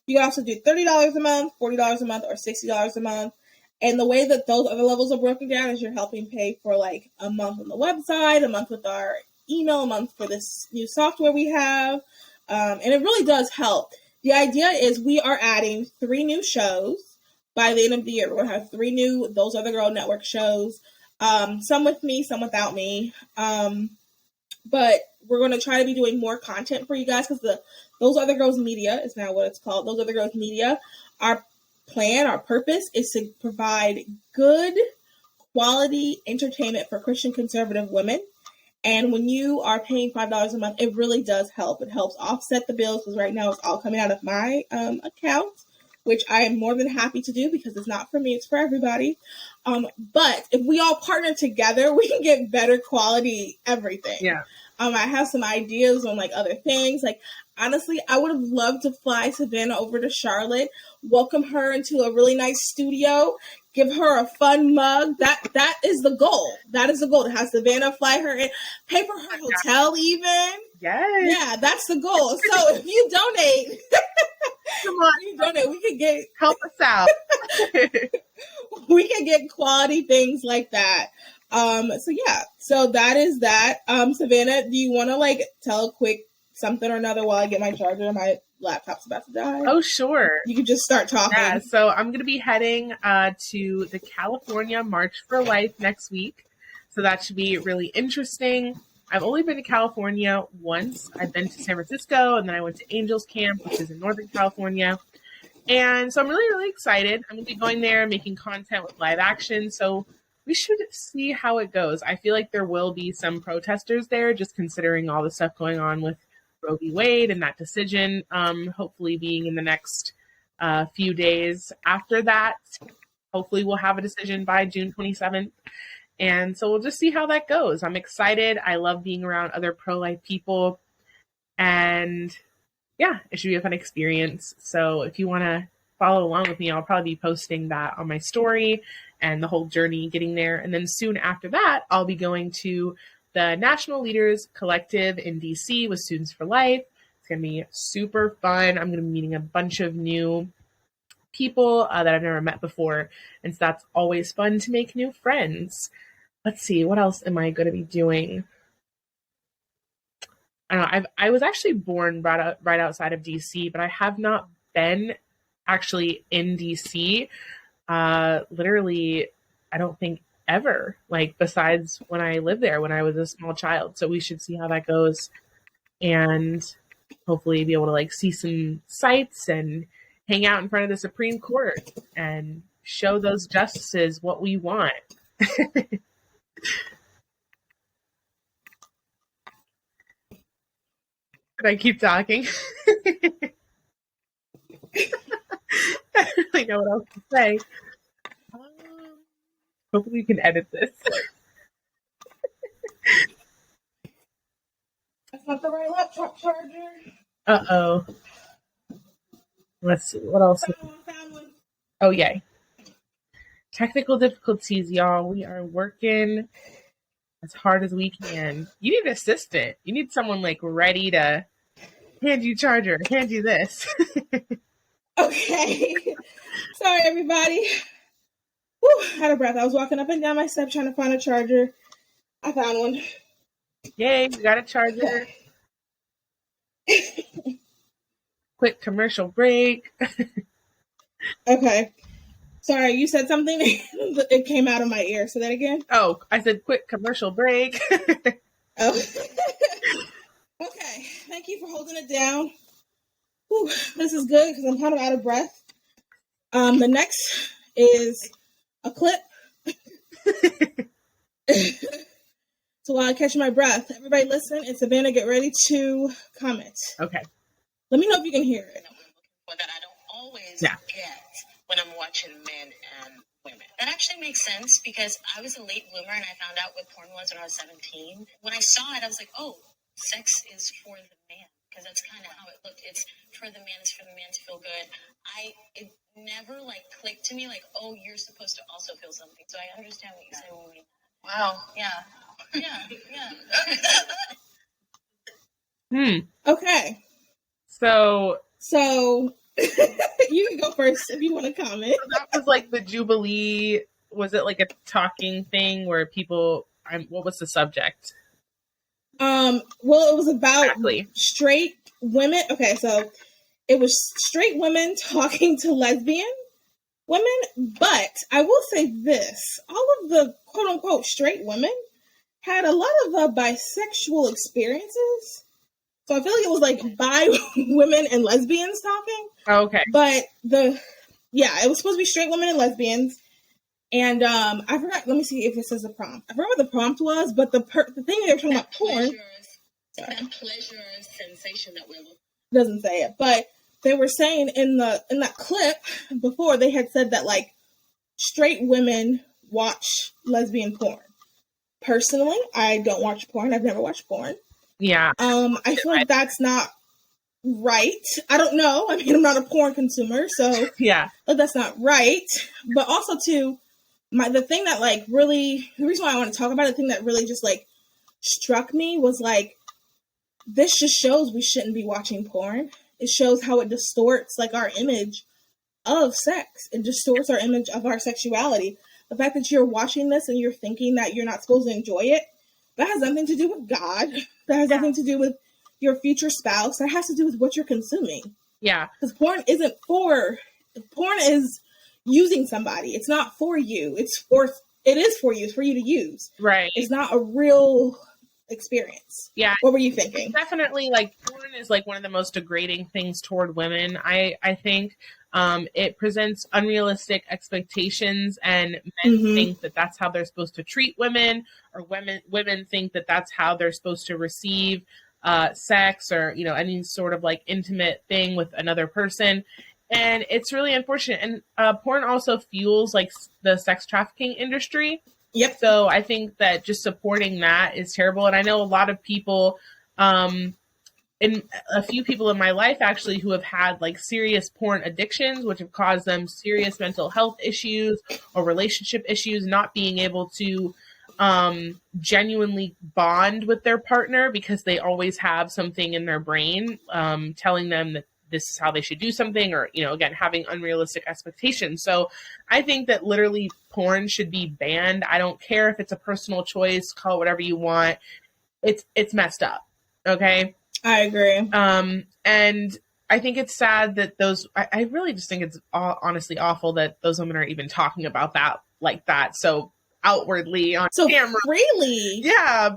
You can also do $30 a month, $40 a month, or $60 a month. And the way that those other levels are broken down is you're helping pay for, like, a month on the website, a month with our email, a month for this new software we have. And it really does help. The idea is we are adding 3 new shows by the end of the year. We're going to have 3 new Those Other Girl Network shows. Some with me, some without me. But we're going to try to be doing more content for you guys because Those Other Girls Media is now what it's called. Those Other Girls Media. Our plan, our purpose is to provide good quality entertainment for Christian conservative women. And when you are paying $5 a month, it really does help. It helps offset the bills because right now it's all coming out of my account, which I am more than happy to do because it's not for me, it's for everybody. But if we all partner together, we can get better quality everything. Yeah. I have some ideas on like other things. Like, honestly, I would have loved to fly Savannah over to Charlotte, welcome her into a really nice studio, give her a fun mug. That is the goal. That is the goal, to have Savannah fly her in, pay for her hotel even. Yes. Yeah, that's the goal. So if you donate, come on, we can get, help us out. We can get quality things like that. So yeah, so that is that. Savannah, do you want to like tell a quick something or another while I get my charger? My laptop's about to die. Oh, sure. You can just start talking. Yeah, so I'm going to be heading to the California March for Life next week. So that should be really interesting. I've only been to California once. I've been to San Francisco, and then I went to Angels Camp, which is in Northern California. And so I'm really, really excited. I'm going to be going there, making content with live action. So we should see how it goes. I feel like there will be some protesters there, just considering all the stuff going on with Roe v. Wade and that decision, hopefully being in the next few days after that. Hopefully we'll have a decision by June 27th. And so we'll just see how that goes. I'm excited. I love being around other pro-life people. And yeah, it should be a fun experience. So if you want to follow along with me, I'll probably be posting that on my story and the whole journey getting there. And then soon after that, I'll be going to the National Leaders Collective in DC with Students for Life. It's going to be super fun. I'm going to be meeting a bunch of new people that I've never met before. And so that's always fun to make new friends. Let's see, what else am I going to be doing? I don't know. I was actually born right outside of DC, but I have not been actually in DC. Literally, I don't think ever, like besides when I lived there when I was a small child. So we should see how that goes and hopefully be able to like see some sights and hang out in front of the Supreme Court and show those justices what we want. Should I keep talking? I don't really know what else to say. Hopefully you can edit this. That's not the right laptop charger. Uh-oh. Let's see. What else? Found one. Oh, yay. Technical difficulties, y'all. We are working as hard as we can. You need an assistant. You need someone like ready to hand you charger, hand you this. Okay. Sorry, everybody. Whew, out of breath. I was walking up and down my steps trying to find a charger. I found one. Yay, we got a charger. Quick commercial break. Okay. Sorry, you said something. It came out of my ear. Say that again. Oh, I said quick commercial break. Oh. Okay. Thank you for holding it down. Whew, this is good because I'm kind of out of breath. The next is a clip. So while I catch my breath, everybody listen, and Savannah, get ready to comment. Okay. Let me know if you can hear it. That I don't always get when I'm watching men and women. That actually makes sense because I was a late bloomer and I found out what porn was when I was 17. When I saw it, I was like, oh, sex is for the man. Because that's kind of how it looked. It's for the man. It's for the man to feel good. It never like clicked to me like, oh, you're supposed to also feel something. So I understand what you say when we. Wow. Yeah. Okay. So you can go first if you want to comment. That was like the Jubilee. Was it like a talking thing where people? What was the subject? Well, it was about straight women. Okay, so it was straight women talking to lesbian women, but I will say this: all of the quote unquote straight women had a lot of bisexual experiences. So I feel like it was like bi women and lesbians talking. Okay. But it was supposed to be straight women and lesbians. And I forgot, let me see if it says the prompt. I forgot what the prompt was, but the thing they were talking about porn. That pleasure sensation that we're looking doesn't say it. But they were saying in that clip before, they had said that like straight women watch lesbian porn. Personally, I don't watch porn. I've never watched porn. Yeah. I feel like that's not right. I don't know. I mean, I'm not a porn consumer, so yeah, like, that's not right. But also, too, the thing that like really, the reason why I want to talk about it, the thing that really just like struck me was like, this just shows we shouldn't be watching porn. It shows how it distorts like our image of sex. It distorts our image of our sexuality. The fact that you're watching this and you're thinking that you're not supposed to enjoy it, that has nothing to do with God. That has nothing to do with your future spouse. That has to do with what you're consuming. Yeah. Because porn is using somebody. It's not for you. It is for you. It's for you to use. Right. It's not a real experience. Yeah. What were you thinking? Definitely, like, porn is like one of the most degrading things toward women. I think it presents unrealistic expectations, and men think that that's how they're supposed to treat women, or women think that that's how they're supposed to receive sex, or any sort of like intimate thing with another person. And it's really unfortunate. And porn also fuels like the sex trafficking industry. Yep. So I think that just supporting that is terrible. And I know a lot of people, and a few people in my life actually, who have had like serious porn addictions, which have caused them serious mental health issues or relationship issues, not being able to genuinely bond with their partner because they always have something in their brain telling them that this is how they should do something, or, again, having unrealistic expectations. So I think that literally porn should be banned. I don't care if it's a personal choice, call it whatever you want. It's messed up. Okay. I agree. And I think it's sad that I really just think it's honestly awful that those women are even talking about that like that. So outwardly on camera. Freely. Yeah.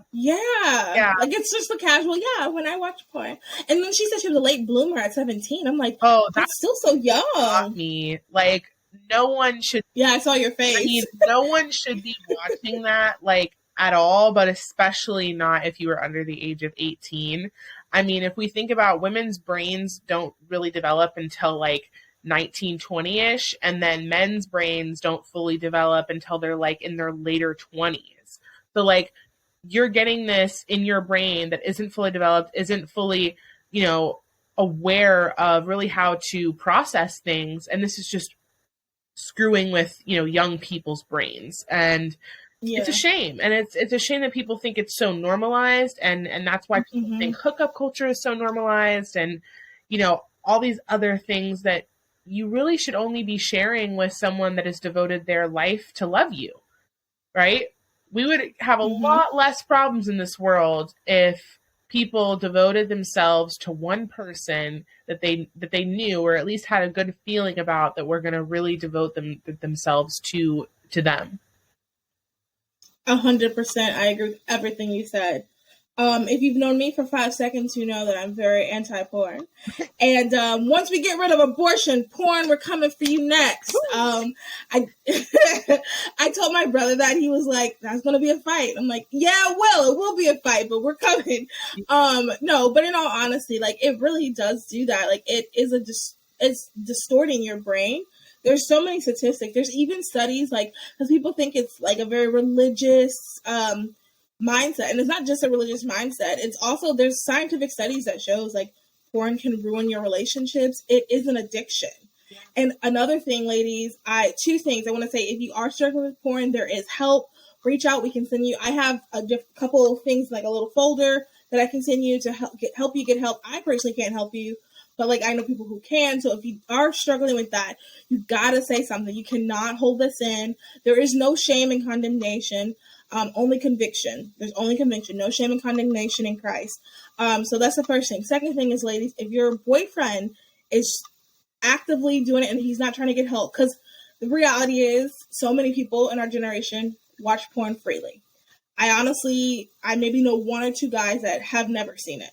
Like, it's just a casual, when I watch porn. And then she said she was a late bloomer at 17. I'm like, oh, that's still so young. Not me. Like, no one should. Yeah, I saw your face. I mean, no one should be watching that. Like, at all, but especially not if you were under the age of 18. I mean, if we think about women's brains don't really develop until like 19, 20-ish, and then men's brains don't fully develop until they're like in their later 20s. So like you're getting this in your brain that isn't fully developed, isn't fully, aware of really how to process things. And this is just screwing with, young people's brains. And it's a shame. And it's a shame that people think it's so normalized. And that's why people think hookup culture is so normalized and, all these other things that you really should only be sharing with someone that has devoted their life to love you, right? We would have a lot less problems in this world if people devoted themselves to one person that they knew or at least had a good feeling about, that we're going to really devote themselves to them. 100%. I agree with everything you said. If you've known me for 5 seconds, you know that I'm very anti-porn. And once we get rid of abortion, porn, we're coming for you next. I I told my brother that. He was like, that's going to be a fight. I'm like, yeah, it will be a fight, but we're coming. No, but in all honesty, like it really does do that. Like it is it's distorting your brain. There's so many statistics. There's even studies, like, because people think it's like a very religious mindset, and it's not just a religious mindset. It's also, there's scientific studies that shows like porn can ruin your relationships. It is an addiction. Yeah. And another thing, ladies, two things I want to say. If you are struggling with porn, there is help. Reach out. We can send you. I have a couple of things, like a little folder that I can send you to help you get help. I personally can't help you, but like I know people who can. So if you are struggling with that, you gotta say something. You cannot hold this in. There is no shame and condemnation. Only conviction. There's only conviction. No shame and condemnation in Christ. So that's the first thing. Second thing is, ladies, if your boyfriend is actively doing it and he's not trying to get help, because the reality is so many people in our generation watch porn freely. I maybe know one or two guys that have never seen it.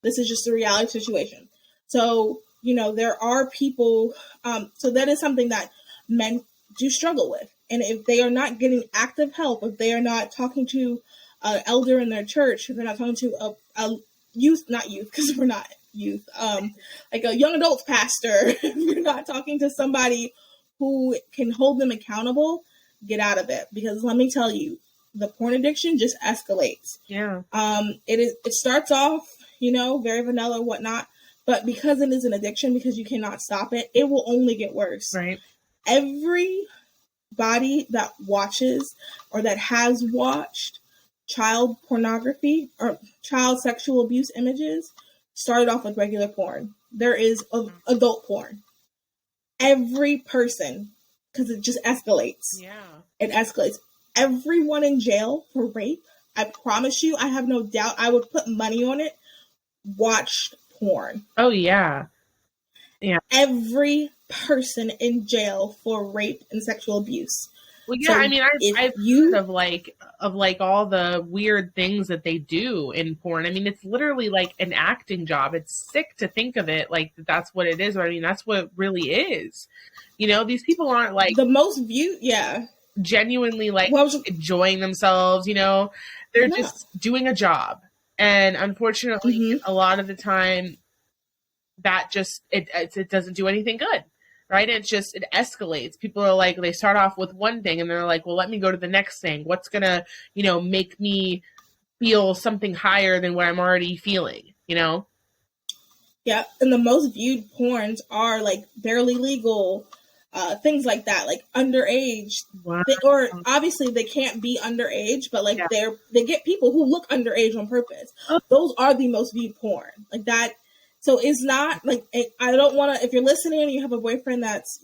This is just a reality situation. So, there are people, so that is something that men do struggle with. And if they are not getting active help, if they are not talking to an elder in their church, if they're not talking to a youth, not youth, because we're not youth, like a young adult pastor, if you're not talking to somebody who can hold them accountable, get out of it. Because let me tell you, the porn addiction just escalates. Yeah. It starts off, very vanilla and whatnot, but because it is an addiction, because you cannot stop it, it will only get worse. Right. Everybody that watches or that has watched child pornography or child sexual abuse images started off with regular porn. There is adult porn. Every person, because it just escalates. Yeah. It escalates. Everyone in jail for rape, I promise you, I have no doubt, I would put money on it, watched porn. Oh, yeah. Yeah. Every person in jail for rape and sexual abuse. Well, yeah, so I mean, I've heard of all the weird things that they do in porn. I mean, it's literally like an acting job. It's sick to think of it like that's what it is. I mean, that's what it really is. These people aren't like the most viewed. Yeah, genuinely like enjoying themselves. They're just doing a job, and unfortunately, a lot of the time, that just it doesn't do anything good. Right? It escalates. People are like, they start off with one thing and they're like, well, let me go to the next thing. What's going to, make me feel something higher than what I'm already feeling, Yeah. And the most viewed porns are like barely legal, things like that, like underage. Wow. Or obviously they can't be underage, but like they get people who look underage on purpose. Oh. Those are the most viewed porn. Like that. So it's not like, I don't want to, if you're listening and you have a boyfriend that's,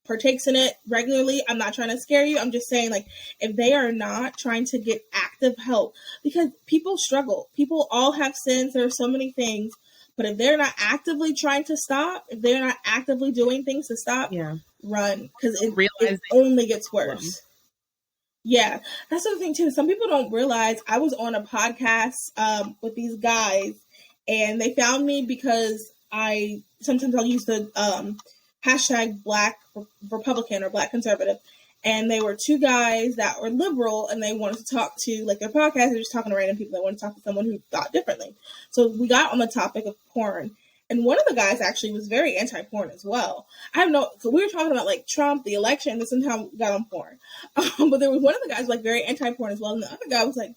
partakes in it regularly, I'm not trying to scare you. I'm just saying, like, if they are not trying to get active help, because people struggle. People all have sins. There are so many things. But if they're not actively trying to stop, if they're not actively doing things to stop, run. Because it only gets worse. Yeah. That's the thing, too. Some people don't realize I was on a podcast with these guys. And they found me because sometimes I'll use the hashtag Black Republican or Black Conservative. And they were two guys that were liberal, and they wanted to talk to, like, their podcast. They're just talking to random people. They wanted to talk to someone who thought differently. So we got on the topic of porn. And one of the guys actually was very anti-porn as well. So we were talking about, like, Trump, the election, this is how we got on porn. But there was one of the guys, like, very anti-porn as well. And the other guy was like,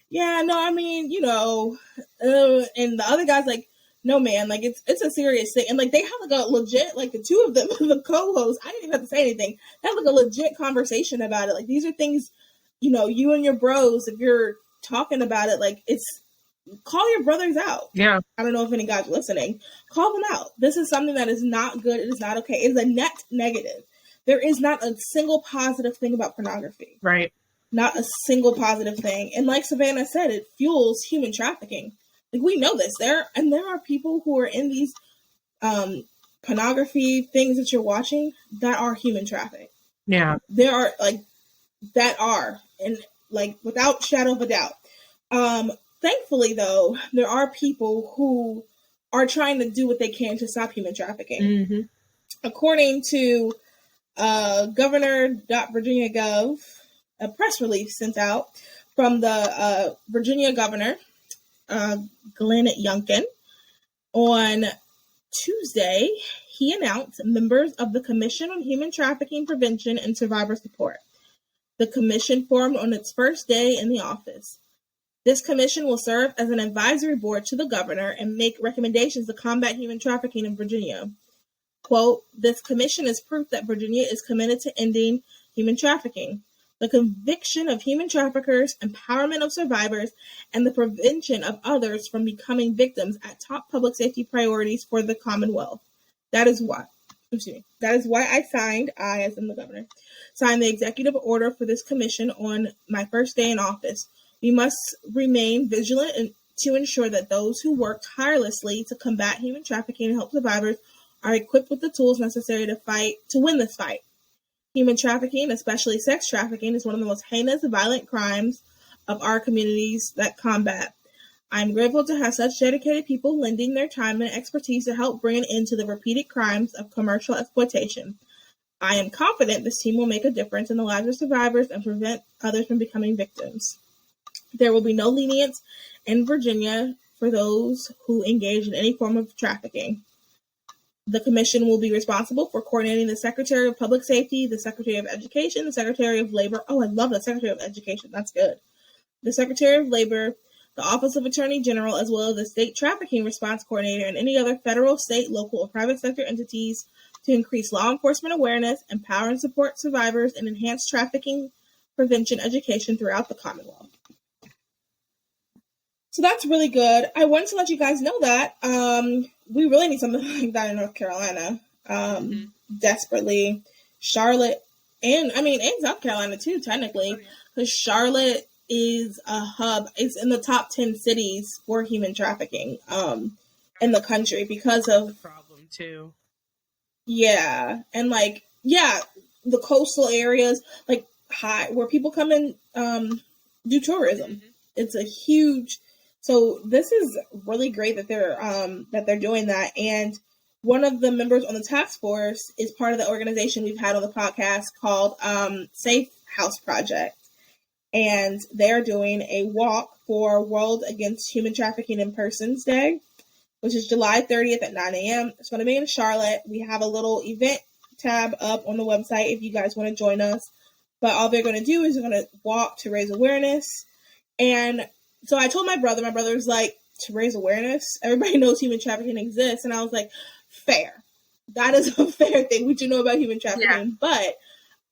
yeah, no, I mean, you know. And the other guy's like, no, man, like, it's a serious thing. And, like, they have, like, a legit, like, the two of them, the co-hosts, I didn't even have to say anything. They have, like, a legit conversation about it. Like, these are things, you know, you and your bros, if you're talking about it, like, call your brothers out. Yeah. I don't know if any guys are listening. Call them out. This is something that is not good. It is not okay. It is a net negative. There is not a single positive thing about pornography. Right. Not a single positive thing. And like Savannah said, it fuels human trafficking. Like, we know this. There are people who are in these pornography things that you're watching that are human trafficked. Yeah. There are, like, that are, and, like, without shadow of a doubt. Thankfully, though, there are people who are trying to do what they can to stop human trafficking. Mm-hmm. According to Governor.Virginia.gov, a press release sent out from the Virginia governor, Glenn Youngkin, on Tuesday, he announced members of the Commission on Human Trafficking Prevention and Survivor Support. The commission formed on its first day in the office. This commission will serve as an advisory board to the governor and make recommendations to combat human trafficking in Virginia. Quote, this commission is proof that Virginia is committed to ending human trafficking. The conviction of human traffickers, empowerment of survivors, and the prevention of others from becoming victims at top public safety priorities for the Commonwealth. That is why I, as in the governor, signed the executive order for this commission on my first day in office. We must remain vigilant to ensure that those who work tirelessly to combat human trafficking and help survivors are equipped with the tools necessary to win this fight. Human trafficking, especially sex trafficking, is one of the most heinous and violent crimes of our communities that combat. I am grateful to have such dedicated people lending their time and expertise to help bring an end to the repeated crimes of commercial exploitation. I am confident this team will make a difference in the lives of survivors and prevent others from becoming victims. There will be no lenience in Virginia for those who engage in any form of trafficking. The commission will be responsible for coordinating the Secretary of Public Safety, the Secretary of Education, the Secretary of Labor. Oh, I love the Secretary of Education. That's good. The Secretary of Labor, the Office of Attorney General, as well as the State Trafficking Response Coordinator and any other federal, state, local, or private sector entities to increase law enforcement awareness, empower and support survivors, and enhance trafficking prevention education throughout the Commonwealth. So that's really good. I wanted to let you guys know that we really need something like that in North Carolina desperately. Charlotte, and South Carolina too, technically, because Charlotte is a hub. It's in the top 10 cities for human trafficking in the country because of the problem too. Yeah, and the coastal areas, like high where people come and do tourism. Mm-hmm. It's a huge. So this is really great that they're doing that. And one of the members on the task force is part of the organization we've had on the podcast called Safe House Project. And they're doing a walk for World Against Human Trafficking in Persons Day, which is July 30th at 9 a.m. It's going to be in Charlotte. We have a little event tab up on the website if you guys want to join us. But all they're going to do is they're going to walk to raise awareness. And so I told my brother was like, to raise awareness, everybody knows human trafficking exists. And I was like, fair. That is a fair thing. We do know about human trafficking. Yeah. But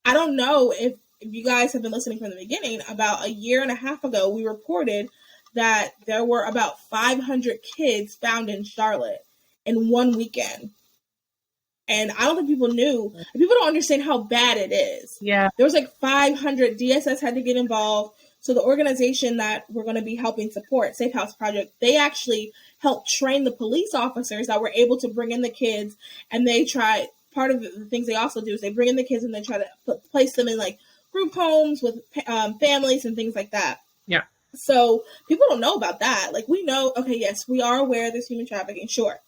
I don't know if you guys have been listening from the beginning. About a year and a half ago, we reported that there were about 500 kids found in Charlotte in one weekend. And I don't think people knew. People don't understand how bad it is. Yeah. There was like 500. DSS had to get involved. So the organization that we're going to be helping support, Safe House Project, they actually helped train the police officers that were able to bring in the kids. And they try, part of the things they also do is they bring in the kids and they try to place them in like group homes with families and things like that. Yeah. So people don't know about that. Like we know, okay, yes, we are aware there's human trafficking, sure.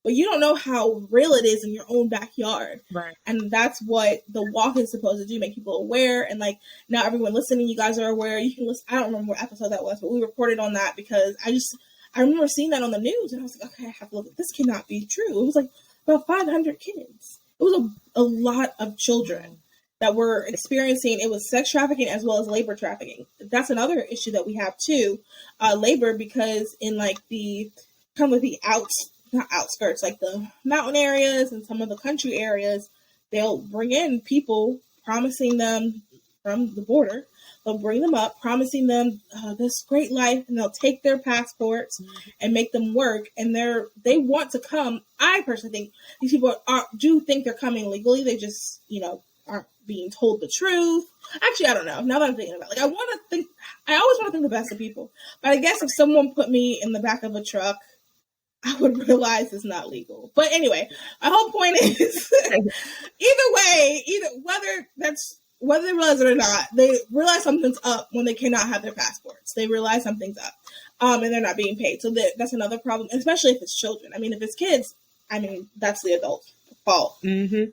but you don't know how real it is in your own backyard. Right. And that's what the walk is supposed to do, make people aware. And like, now everyone listening, you guys are aware. You can listen. I don't remember what episode that was, but we reported on that because I remember seeing that on the news and I was like, okay, I have to look at this. Cannot be true. It was like about 500 kids. It was a lot of children that were experiencing, it was sex trafficking as well as labor trafficking. That's another issue that we have too, labor, because in like the kind of the not outskirts, like the mountain areas and some of the country areas, they'll bring in people, promising them from the border. They'll bring them up, promising them this great life, and they'll take their passports and make them work. And they want to come. I personally think these people do think they're coming legally. They just, aren't being told the truth. Actually, I don't know. Now that I'm thinking about it, I always want to think the best of people. But I guess if someone put me in the back of a truck, I would realize it's not legal. But anyway, my whole point is, either way, whether they realize it or not, they realize something's up when they cannot have their passports. They realize something's up, and they're not being paid. So that's another problem, especially if it's children. I mean, if it's kids, that's the adult's fault. Mm-hmm.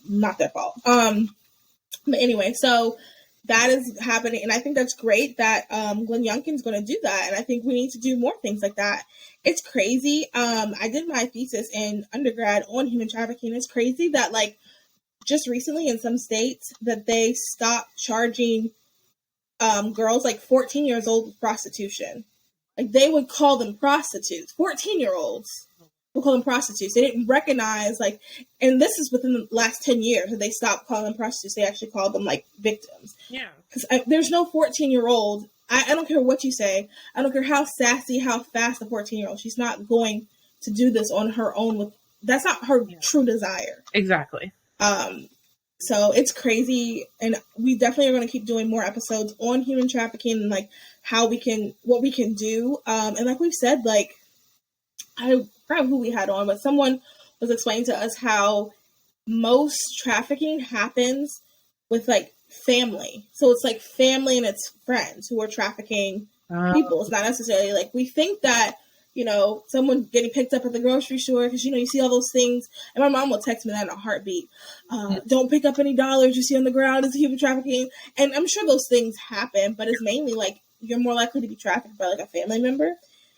Not their fault. But anyway, so that is happening, and I think that's great that Glenn Youngkin's going to do that, and I think we need to do more things like that. It's crazy. I did my thesis in undergrad on human trafficking. It's crazy that just recently in some states that they stopped charging girls 14 years old with prostitution. Like, they would call them prostitutes. 14-year-olds would call them prostitutes. They didn't recognize, and this is within the last 10 years that they stopped calling them prostitutes. They actually called them, victims. Yeah. Because there's no 14-year-old. I don't care what you say. I don't care how sassy, how fast the 14-year-old. She's not going to do this on her own. That's not her true desire. Exactly. So it's crazy, and we definitely are going to keep doing more episodes on human trafficking and what we can do. And like we've said, I forgot who we had on, but someone was explaining to us how most trafficking happens with family. So it's family and its friends who are trafficking people. It's not necessarily we think that, someone getting picked up at the grocery store because, you see all those things. And my mom will text me that in a heartbeat. Don't pick up any dollars you see on the ground. It's human trafficking. And I'm sure those things happen, but it's mainly you're more likely to be trafficked by a family member.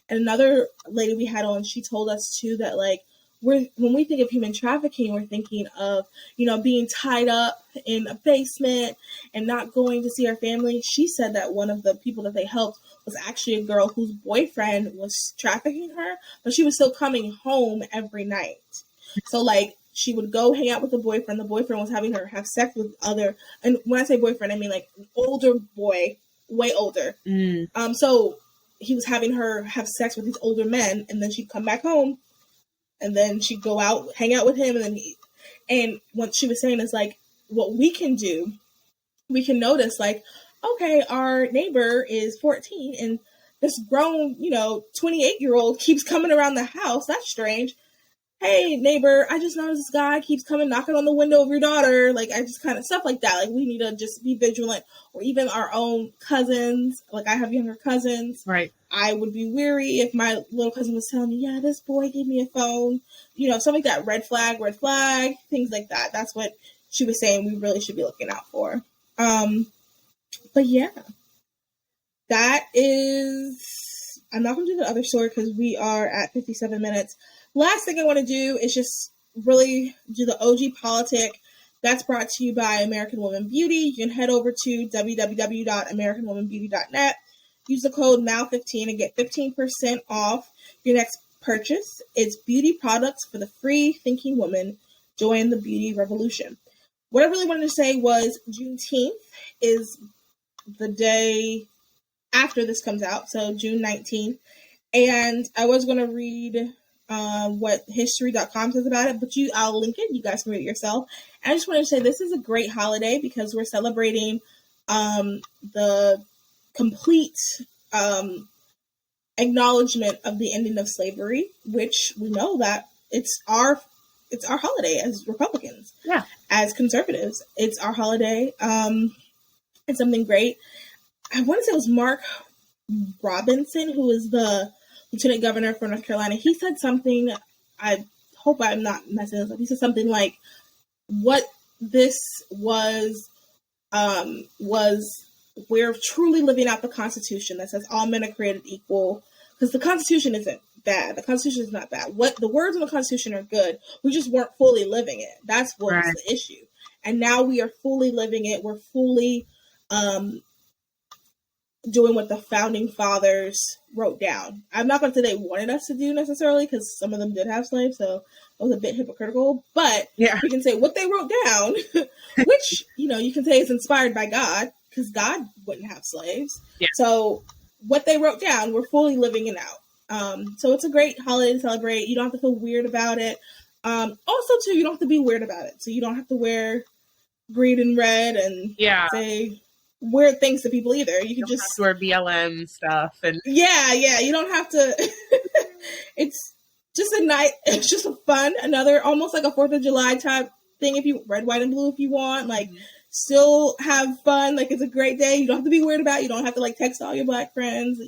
And another lady we had on, she told us too that when we think of human trafficking, we're thinking of, being tied up in a basement and not going to see our family. She said that one of the people that they helped was actually a girl whose boyfriend was trafficking her, but she was still coming home every night. So she would go hang out with the boyfriend. The boyfriend was having her have sex with and when I say boyfriend, I mean an older boy, way older. So he was having her have sex with these older men, and then she'd come back home. And then she'd go out, hang out with him, and what she was saying is what we can do, we can notice okay, our neighbor is 14 and this grown, 28-year-old keeps coming around the house. That's strange. Hey, neighbor, I just noticed this guy keeps coming knocking on the window of your daughter. I just kind of stuff like that. We need to just be vigilant. Or even our own cousins. I have younger cousins. Right. I would be weary if my little cousin was telling me, yeah, this boy gave me a phone. Something like that. Red flag, things like that. That's what she was saying we really should be looking out for. But yeah, that is, I'm not going to do the other story because we are at 57 minutes. Last thing I want to do is just really do the OG politic. That's brought to you by American Woman Beauty. You can head over to www.americanwomanbeauty.net. Use the code MAL15 and get 15% off your next purchase. It's beauty products for the free thinking woman. Join the beauty revolution. What I really wanted to say was Juneteenth is the day after this comes out, so June 19th. And I was going to read what history.com says about it, but I'll link it. You guys can read it yourself. And I just wanted to say this is a great holiday because we're celebrating the complete acknowledgement of the ending of slavery, which we know that it's our holiday as Republicans. Yeah. As conservatives, it's our holiday. It's something great. I want to say it was Mark Robinson, who is the Lieutenant Governor for North Carolina. He said something, I hope I'm not messing this up. He said something like, what this was we're truly living out the Constitution that says all men are created equal. Because the Constitution isn't bad. The Constitution is not bad. What the words in the Constitution are good. We just weren't fully living it. That's what was the issue. And now we are fully living it. We're fully doing what the founding fathers wrote down. I'm not going to say they wanted us to do necessarily, because some of them did have slaves, so it was a bit hypocritical. But we can say what they wrote down, which, you can say is inspired by God, because God wouldn't have slaves. Yeah. So what they wrote down, we're fully living it out. So it's a great holiday to celebrate. You don't have to feel weird about it. Also, too, you don't have to be weird about it. So you don't have to wear green and red and say weird things to people either. You can just wear BLM stuff and you don't have to. It's just a night. It's just a fun, another almost like a 4th of July type thing. If you red, white, and blue, if you want, still have fun. It's a great day. You don't have to be weird about it. You don't have to text all your Black friends.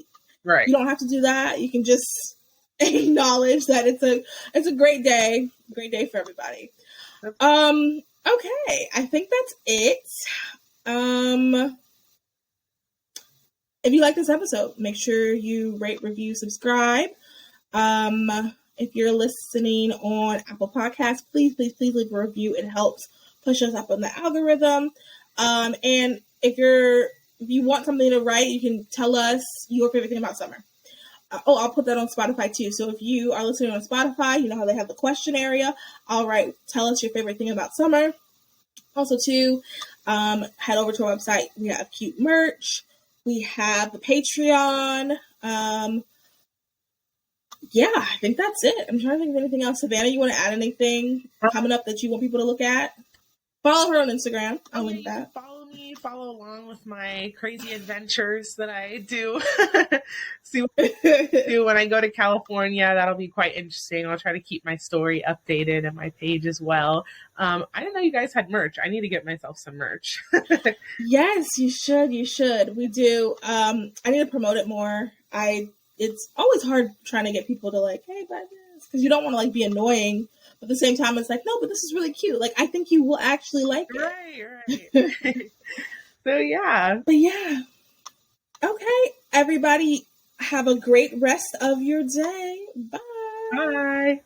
Right. You don't have to do that. You can just acknowledge that it's a great day. Great day for everybody. Okay, I think that's it. If you like this episode, make sure you rate, review, subscribe. If you're listening on Apple Podcasts, please leave a review. It helps push us up on the algorithm. And if you want something to write, you can tell us your favorite thing about summer. I'll put that on Spotify too. So if you are listening on Spotify, you know how they have the question area. All right, tell us your favorite thing about summer. Also too, head over to our website. We have cute merch. We have the Patreon. I think that's it. I'm trying to think of anything else. Savannah, you want to add anything coming up that you want people to look at? Follow her on Instagram. I'll link that. Follow along with my crazy adventures that I do. See what I do when I go to California. That'll be quite interesting. I'll try to keep my story updated and my page as well. I didn't know you guys had merch. I need to get myself some merch. Yes, you should. We do. I need to promote it more. It's always hard trying to get people to hey, buy this, because you don't want to be annoying. But at the same time, it's no, but this is really cute. I think you will actually like it. Right. So, yeah. But, yeah. Okay, everybody, have a great rest of your day. Bye. Bye.